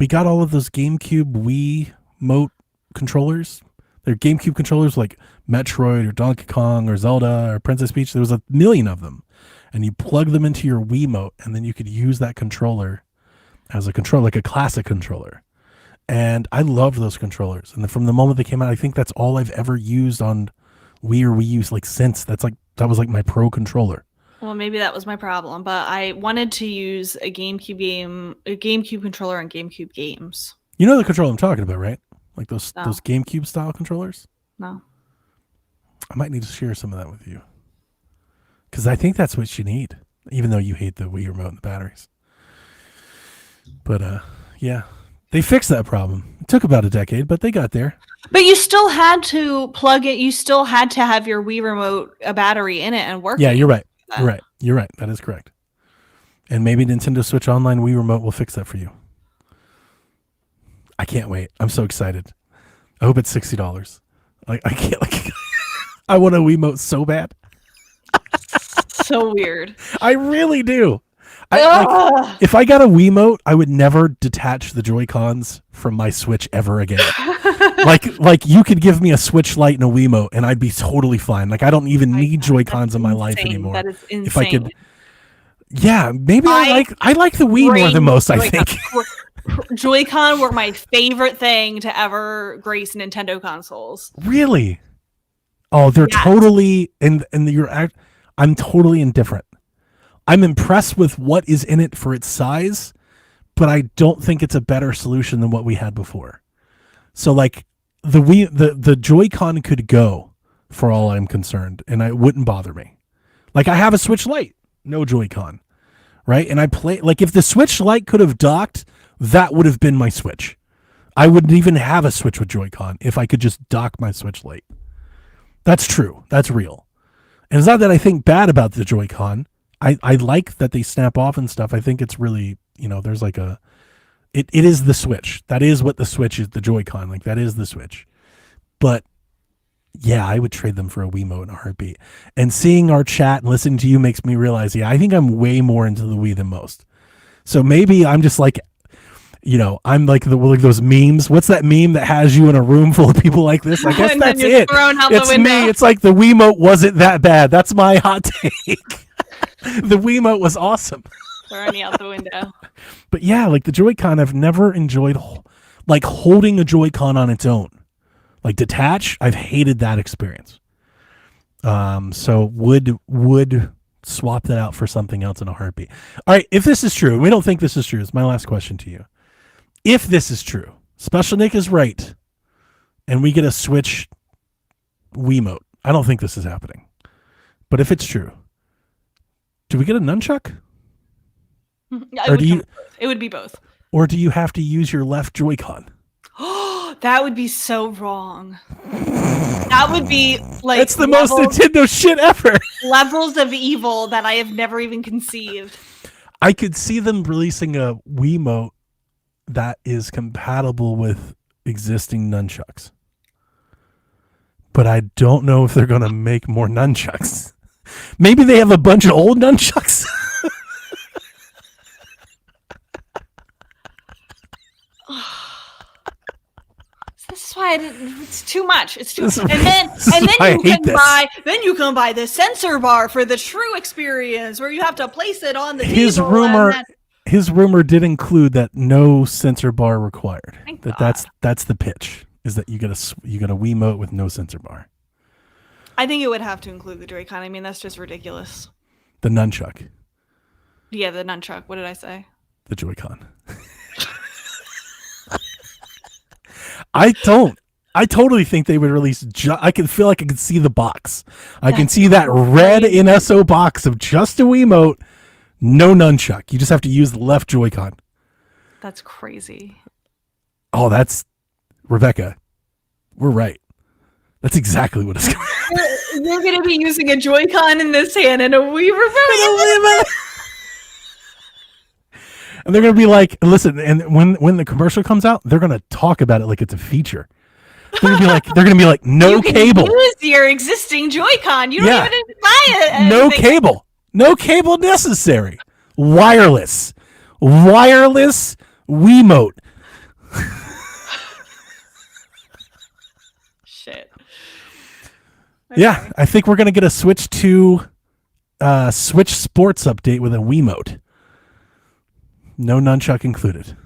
we got all of those GameCube Wii Mote controllers. They're GameCube controllers like Metroid or Donkey Kong or Zelda or Princess Peach. There was 1 million of them. And you plug them into your Wiimote, and then you could use that controller as a controller, like a classic controller. And I loved those controllers. And from the moment they came out, I think that's all I've ever used on Wii or Wii U like since. That was like my pro controller. Well, maybe that was my problem, but I wanted to use a GameCube controller on GameCube games. You know the controller I'm talking about, right? Like those GameCube style controllers? No. I might need to share some of that with you. Because I think that's what you need, even though you hate the Wii remote and the batteries. But, yeah. They fixed that problem. It took about a decade, but they got there. But you still had to plug it. You still had to have your Wii remote, a battery in it and work. Yeah, you're right. You're right. That is correct. And maybe Nintendo Switch Online Wii Remote will fix that for you. I can't wait. I'm so excited. I hope it's $60. I can't, I want a Wiimote so bad. So weird. I really do. If I got a Wiimote, I would never detach the Joy-Cons from my Switch ever again. like you could give me a Switch Lite and a Wiimote, and I'd be totally fine. Like, I don't even need Joy-Cons in my life anymore. That is insane. If I could, yeah, maybe I like the Wii more than most. I think Joy-Con were my favorite thing to ever grace Nintendo consoles. Really? Oh, they're totally and I'm totally indifferent. I'm impressed with what is in it for its size, but I don't think it's a better solution than what we had before. So like the Joy-Con could go for all I'm concerned, and it wouldn't bother me. Like, I have a Switch Lite, no Joy-Con, right? And I play, like, if the Switch Lite could have docked, that would have been my Switch. I wouldn't even have a Switch with Joy-Con if I could just dock my Switch Lite. That's true. That's real. And it's not that I think bad about the Joy-Con. I like that they snap off and stuff. I think it's really, there's like it is the Switch. That is what the Switch is, the Joy-Con. Like, that is the Switch. But yeah, I would trade them for a Wiimote in a heartbeat. And seeing our chat and listening to you makes me realize, I think I'm way more into the Wii than most. So maybe I'm just like, I'm like those memes. What's that meme that has you in a room full of people like this? I guess that's it. It's me. It's like the Wiimote wasn't that bad. That's my hot take. The Wiimote was awesome. Throwing you out the window. But yeah, like the Joy-Con, I've never enjoyed like holding a Joy-Con on its own. Like detach, I've hated that experience. So would swap that out for something else in a heartbeat. All right, if this is true, and we don't think this is true, it's my last question to you. If this is true, Special Nick is right, and we get a Switch Wiimote. I don't think this is happening. But if it's true, do we get a nunchuck? It would be both. Or do you have to use your left Joy-Con? That would be so wrong. That would be like it's the most Nintendo shit ever. Levels of evil that I have never even conceived. I could see them releasing a Wiimote that is compatible with existing nunchucks. But I don't know if they're going to make more nunchucks. Maybe they have a bunch of old nunchucks. This is why it's too much. It's too, and then you can buy the sensor bar for the true experience, where you have to place it on the table. His rumor did include that no sensor bar required. That's the pitch. Is that you get a Wiimote with no sensor bar? I think it would have to include the Joy-Con. I mean, that's just ridiculous. The nunchuck. Yeah, the nunchuck. What did I say? The Joy-Con. I totally think they would release. I can feel like I can see the box. I can see that red NSO box of just a Wiimote, no nunchuck. You just have to use the left Joy-Con. That's crazy. Oh, that's Rebecca. We're right. That's exactly what it's going to be. You're going to be using a Joy-Con in this hand and a Wii remote. And they're going to be like, listen, and when the commercial comes out, they're going to talk about it like it's a feature. They're going to be like, no you cable. Can use your existing Joy-Con. You don't even need to buy it. No cable. No cable necessary. Wireless Wiimote. Shit. Okay. Yeah, I think we're going to get a Switch 2 Switch Sports update with a Wiimote. No nunchuck included.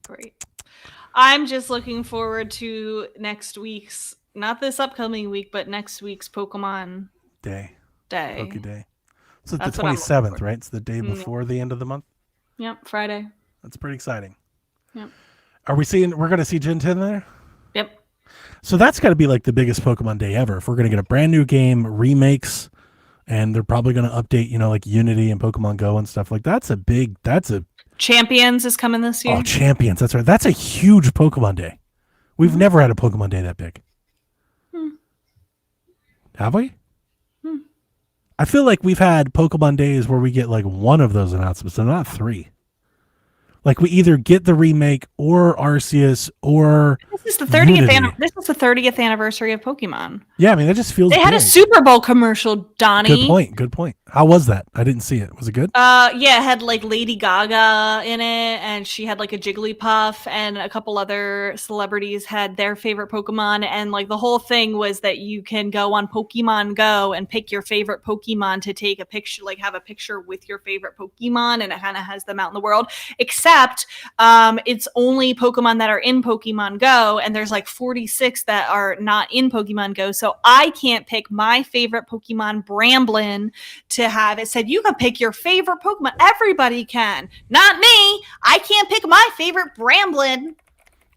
Great. I'm just looking forward to next week's, not this upcoming week, but next week's Pokemon Day. Poke Day. So it's the 27th, right? It's the day before the end of the month? Yep, Friday. That's pretty exciting. Yep. We're going to see Gen 10 there? Yep. So that's got to be like the biggest Pokemon Day ever. If we're going to get a brand new game, remakes, and they're probably going to update, like Unity and Pokemon Go and stuff like that's a Champions is coming this year. Oh, Champions. That's right. That's a huge Pokemon Day. We've never had a Pokemon Day that big. Have we? I feel like we've had Pokemon Days where we get like one of those announcements, and not three. Like we either get the remake or Arceus or this is the 30th. This is the 30th anniversary of Pokemon. Yeah, I mean that just feels. They had a Super Bowl commercial, Donnie. Good point. How was that? I didn't see it. Was it good? Yeah, it had like Lady Gaga in it, and she had like a Jigglypuff, and a couple other celebrities had their favorite Pokemon, and like the whole thing was that you can go on Pokemon Go and pick your favorite Pokemon to take a picture, like have a picture with your favorite Pokemon, and it kind of has them out in the world. Except it's only Pokemon that are in Pokemon Go, and there's like 46 that are not in Pokemon Go, so I can't pick my favorite Pokemon, Bramblin, to have it said you can pick your favorite Pokemon. Everybody can, not me. I can't pick my favorite Bramblin.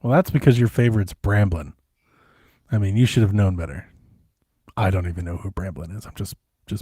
Well, that's because your favorite's Bramblin. I mean, you should have known better. I don't even know who Bramblin is. I'm just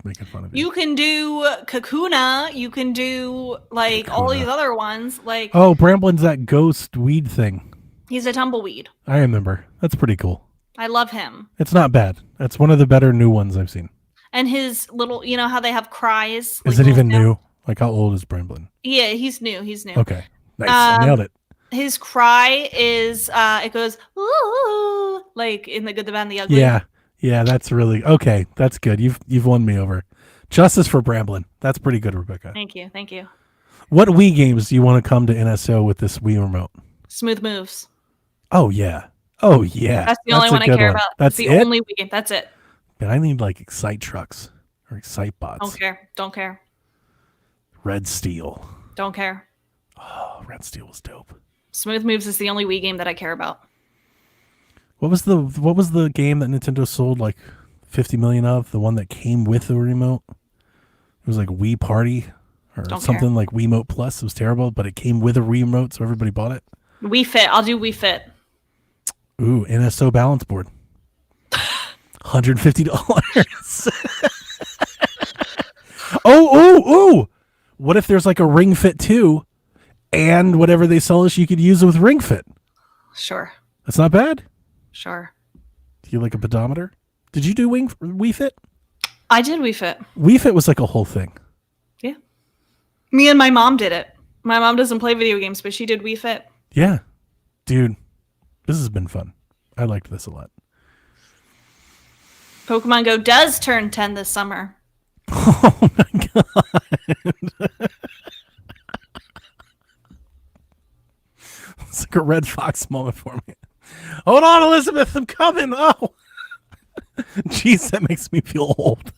making fun of you. You can do Kakuna. You can do like all these other ones. Like Bramblin's that ghost weed thing. He's a tumbleweed. I remember. That's pretty cool. I love him. It's not bad. It's one of the better new ones I've seen. And his little, you know how they have cries? Is it even new? Like, how old is Bramblin? Yeah, he's new. He's new. Okay. Nice. I nailed it. His cry is, it goes, ooh, like in The Good, the Bad, and the Ugly. Yeah. Yeah, that's really okay. That's good. You've won me over. Justice for Bramblin. That's pretty good, Rebecca. Thank you. Thank you. What Wii games do you want to come to NSO with this Wii remote? Smooth Moves. Oh yeah. Oh yeah. That's the only one I care about. That's the it? only Wii game. That's it. Man, I need like Excite Trucks or Excite Bots. Don't care. Don't care. Red Steel. Don't care. Oh, Red Steel was dope. Smooth Moves is the only Wii game that I care about. What was the game that Nintendo sold like 50 million of? The one that came with the remote? It was like Wii Party or something like Wiimote Plus. It was terrible, but it came with a remote, so everybody bought it. Wii Fit. I'll do Wii Fit. Ooh, NSO balance board. $150. Oh. What if there's like a Ring Fit 2 and whatever they sell us, you could use it with Ring Fit? Sure. That's not bad. Sure. Do you like a pedometer? Did you do Wii Fit? I did Wii Fit. Wii Fit was like a whole thing. Yeah. Me and my mom did it. My mom doesn't play video games, but she did Wii Fit. Yeah. Dude, this has been fun. I liked this a lot. Pokemon Go does turn 10 this summer. Oh my god. It's like a Red Fox moment for me. Hold on, Elizabeth, I'm coming. Oh. Jeez, that makes me feel old.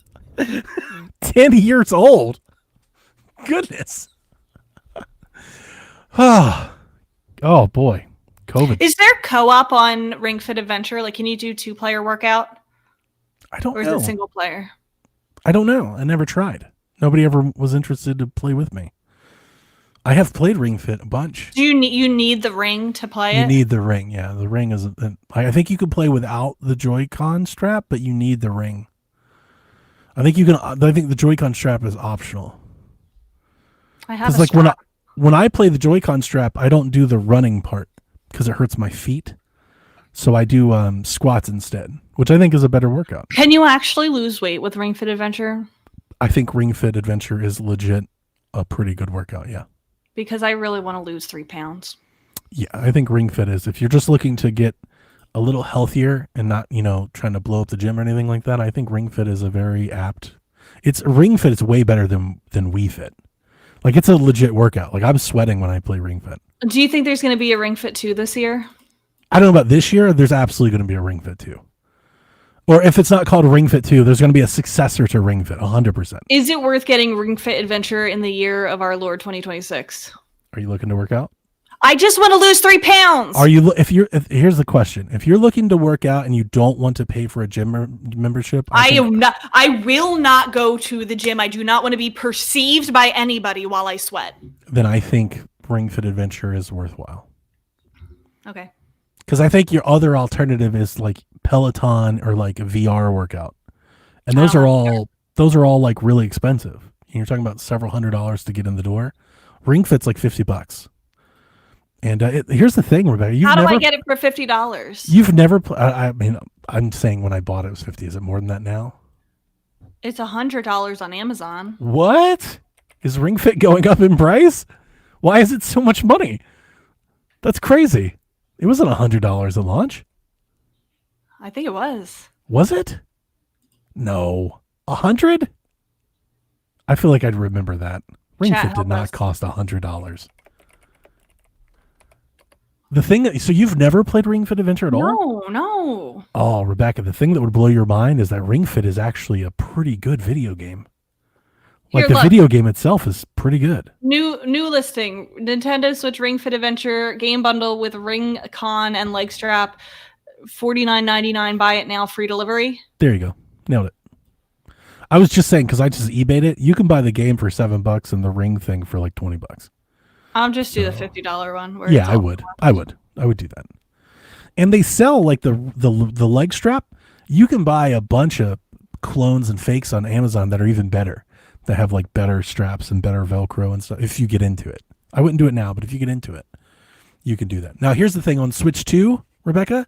10 years old. Goodness. Oh boy. COVID. Is there co-op on Ring Fit Adventure? Like, can you do 2-player workout? I don't know. Or is it single player? I don't know. I never tried. Nobody ever was interested to play with me. I have played Ring Fit a bunch. Do you need the ring to play it? You need the ring. Yeah, the ring is. I think you could play without the Joy-Con strap, but you need the ring. I think you can. I think the Joy-Con strap is optional. I have. Like when I play the Joy-Con strap, I don't do the running part because it hurts my feet. So I do squats instead, which I think is a better workout. Can you actually lose weight with Ring Fit Adventure? I think Ring Fit Adventure is legit a pretty good workout. Yeah. Because I really want to lose 3 pounds. Yeah, I think Ring Fit is. If you're just looking to get a little healthier and not, trying to blow up the gym or anything like that, I think Ring Fit is a very apt. Ring Fit is way better than Wii Fit. Like, it's a legit workout. Like, I'm sweating when I play Ring Fit. Do you think there's going to be a Ring Fit 2 this year? I don't know about this year. There's absolutely going to be a Ring Fit 2. Or if it's not called Ring Fit 2, there's going to be a successor to Ring Fit, 100%. Is it worth getting Ring Fit Adventure in the year of our Lord 2026? Are you looking to work out? I just want to lose 3 pounds. Are you? Here's the question: if you're looking to work out and you don't want to pay for a gym membership, I will not go to the gym. I do not want to be perceived by anybody while I sweat. Then I think Ring Fit Adventure is worthwhile. Okay. Because I think your other alternative is like Peloton or like a VR workout, and those are all like really expensive. You're talking about several $100s to get in the door. Ring Fit's like $50. And here's the thing, Rebecca. How do I get it for $50? You've never. I mean, I'm saying when I bought it was 50. Is it more than that now? It's $100 on Amazon. What? Is Ring Fit going up in price? Why is it so much money? That's crazy. It wasn't $100 at launch. I think it was. Was it? No. 100? I feel like I'd remember that. Ring Fit did not cost $100. The thing that, so you've never played Ring Fit Adventure at all? No. Oh, Rebecca, the thing that would blow your mind is that Ring Fit is actually a pretty good video game. Like the video game itself is pretty good. New listing: Nintendo Switch Ring Fit Adventure game bundle with Ring Con and leg strap, $49.99. Buy it now, free delivery. There you go, nailed it. I was just saying because I just eBayed it. You can buy the game for $7 and the ring thing for like $20. I'll just do the $50 one. Yeah, I would do that. And they sell like the leg strap. You can buy a bunch of clones and fakes on Amazon that are even better. That have like better straps and better Velcro and stuff. If you get into it, I wouldn't do it now, but if you get into it, you can do that. Now, here's the thing on Switch 2, Rebecca,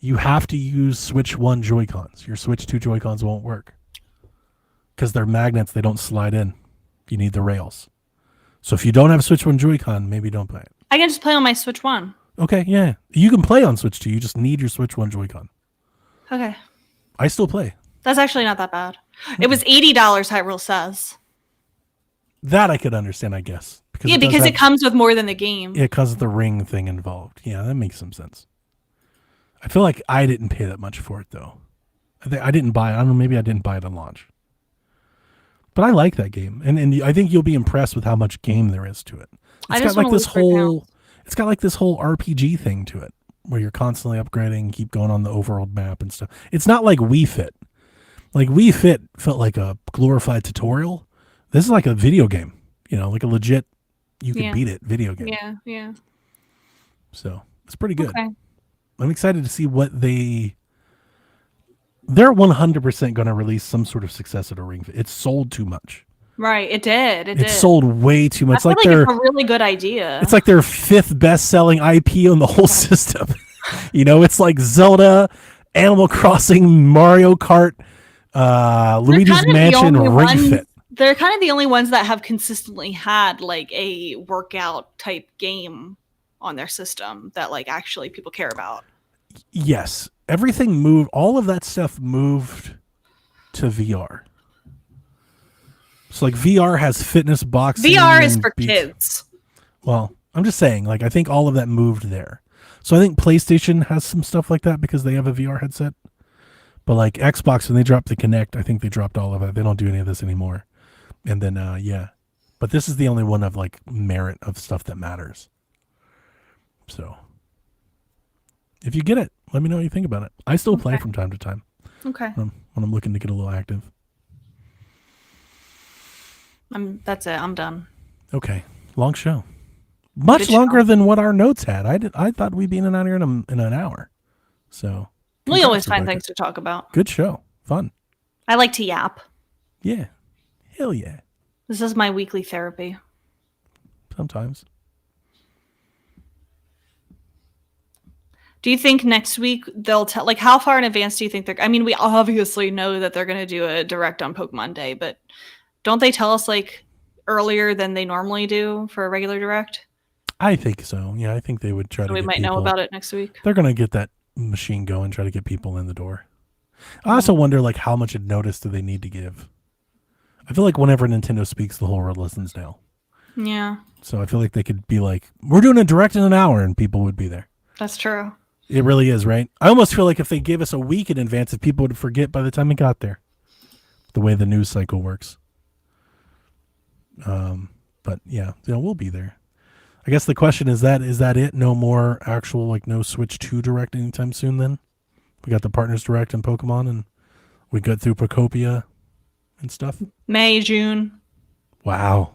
you have to use Switch 1 Joy-Cons. Your Switch 2 Joy-Cons won't work. because they're magnets. They don't slide in. You need the rails. So if you don't have Switch 1 Joy-Con, maybe don't play it. I can just play on my Switch 1. Okay, yeah. You can play on Switch 2. You just need your Switch 1 Joy-Con. Okay. I still play. That's actually not that bad. It was $80, Hyrule says. That I could understand, I guess. Because it comes with more than the game. Yeah, because of the ring thing involved. Yeah, that makes some sense. I feel like I didn't pay that much for it, though. I didn't buy it. I don't know, maybe I didn't buy it on launch. But I like that game. And I think you'll be impressed with how much game there is to it. It's got like this whole RPG thing to it, where you're constantly upgrading, keep going on the overworld map and stuff. It's not like Wii Fit. Like Wii Fit felt like a glorified tutorial. This is like a video game, like a legit, you can beat it video game. Yeah. So it's pretty good. Okay. I'm excited to see what they're 100% going to release some sort of successor to Ring Fit. It sold too much. Right. It did. It sold way too much. I feel like it's a really good idea. It's like their 5th best-selling IP on the whole system. It's like Zelda, Animal Crossing, Mario Kart, Luigi's Mansion, Ring Fit. They're kind of the only ones that have consistently had like a workout type game on their system that like actually people care about. Yes. Everything moved. All of that stuff moved to VR. So like VR has fitness boxing. VR is for kids. Well, I'm just saying, like, I think all of that moved there. So I think PlayStation has some stuff like that because they have a VR headset. But like Xbox, when they dropped the Kinect, I think they dropped all of it. They don't do any of this anymore. And then, yeah. But this is the only one of like merit of stuff that matters. So if you get it, let me know what you think about it. I still play from time to time. Okay. When I'm looking to get a little active. That's it. I'm done. Okay. Long show. Much longer than what our notes had. I thought we'd be in and out here in an hour. So we always find things to talk about. Good show. Fun. I like to yap. Yeah. Hell yeah. This is my weekly therapy. Sometimes. Do you think next week they'll tell, like, how far in advance do you think we obviously know that they're going to do a direct on Pokemon Day, but don't they tell us like earlier than they normally do for a regular direct? I think so. Yeah, I think they would try to. We might know about it next week. They're going to get that machine going, try to get people in the door. I also wonder like how much notice do they need to give? I feel like whenever Nintendo speaks, the whole world listens now. Yeah. So I feel like they could be like, we're doing a direct in an hour, and people would be there. That's true. It really is, right? I almost feel like if they gave us a week in advance, if people would forget by the time it got there. The way the news cycle works. But yeah, we'll be there. I guess the question is that it? No more actual, like, no Switch 2 Direct anytime soon then? We got the Partners Direct and Pokemon, and we got through Pokopia and stuff? May, June. Wow.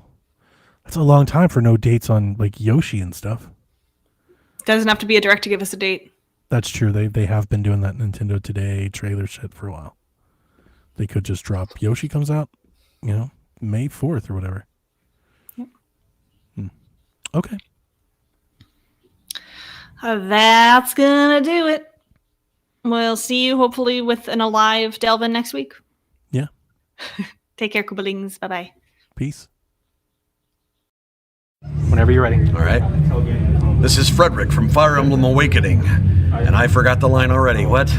That's a long time for no dates on, like, Yoshi and stuff. Doesn't have to be a direct to give us a date. That's true. They have been doing that Nintendo Today trailer shit for a while. They could just drop Yoshi comes out, May 4th or whatever. Yep. Okay. That's gonna do it. We'll see you hopefully with an alive Delvin next week. Yeah. Take care, Koobalings. Bye-bye. Peace. Whenever you're ready. All right. This is Frederick from Fire Emblem Awakening. And I forgot the line already. What?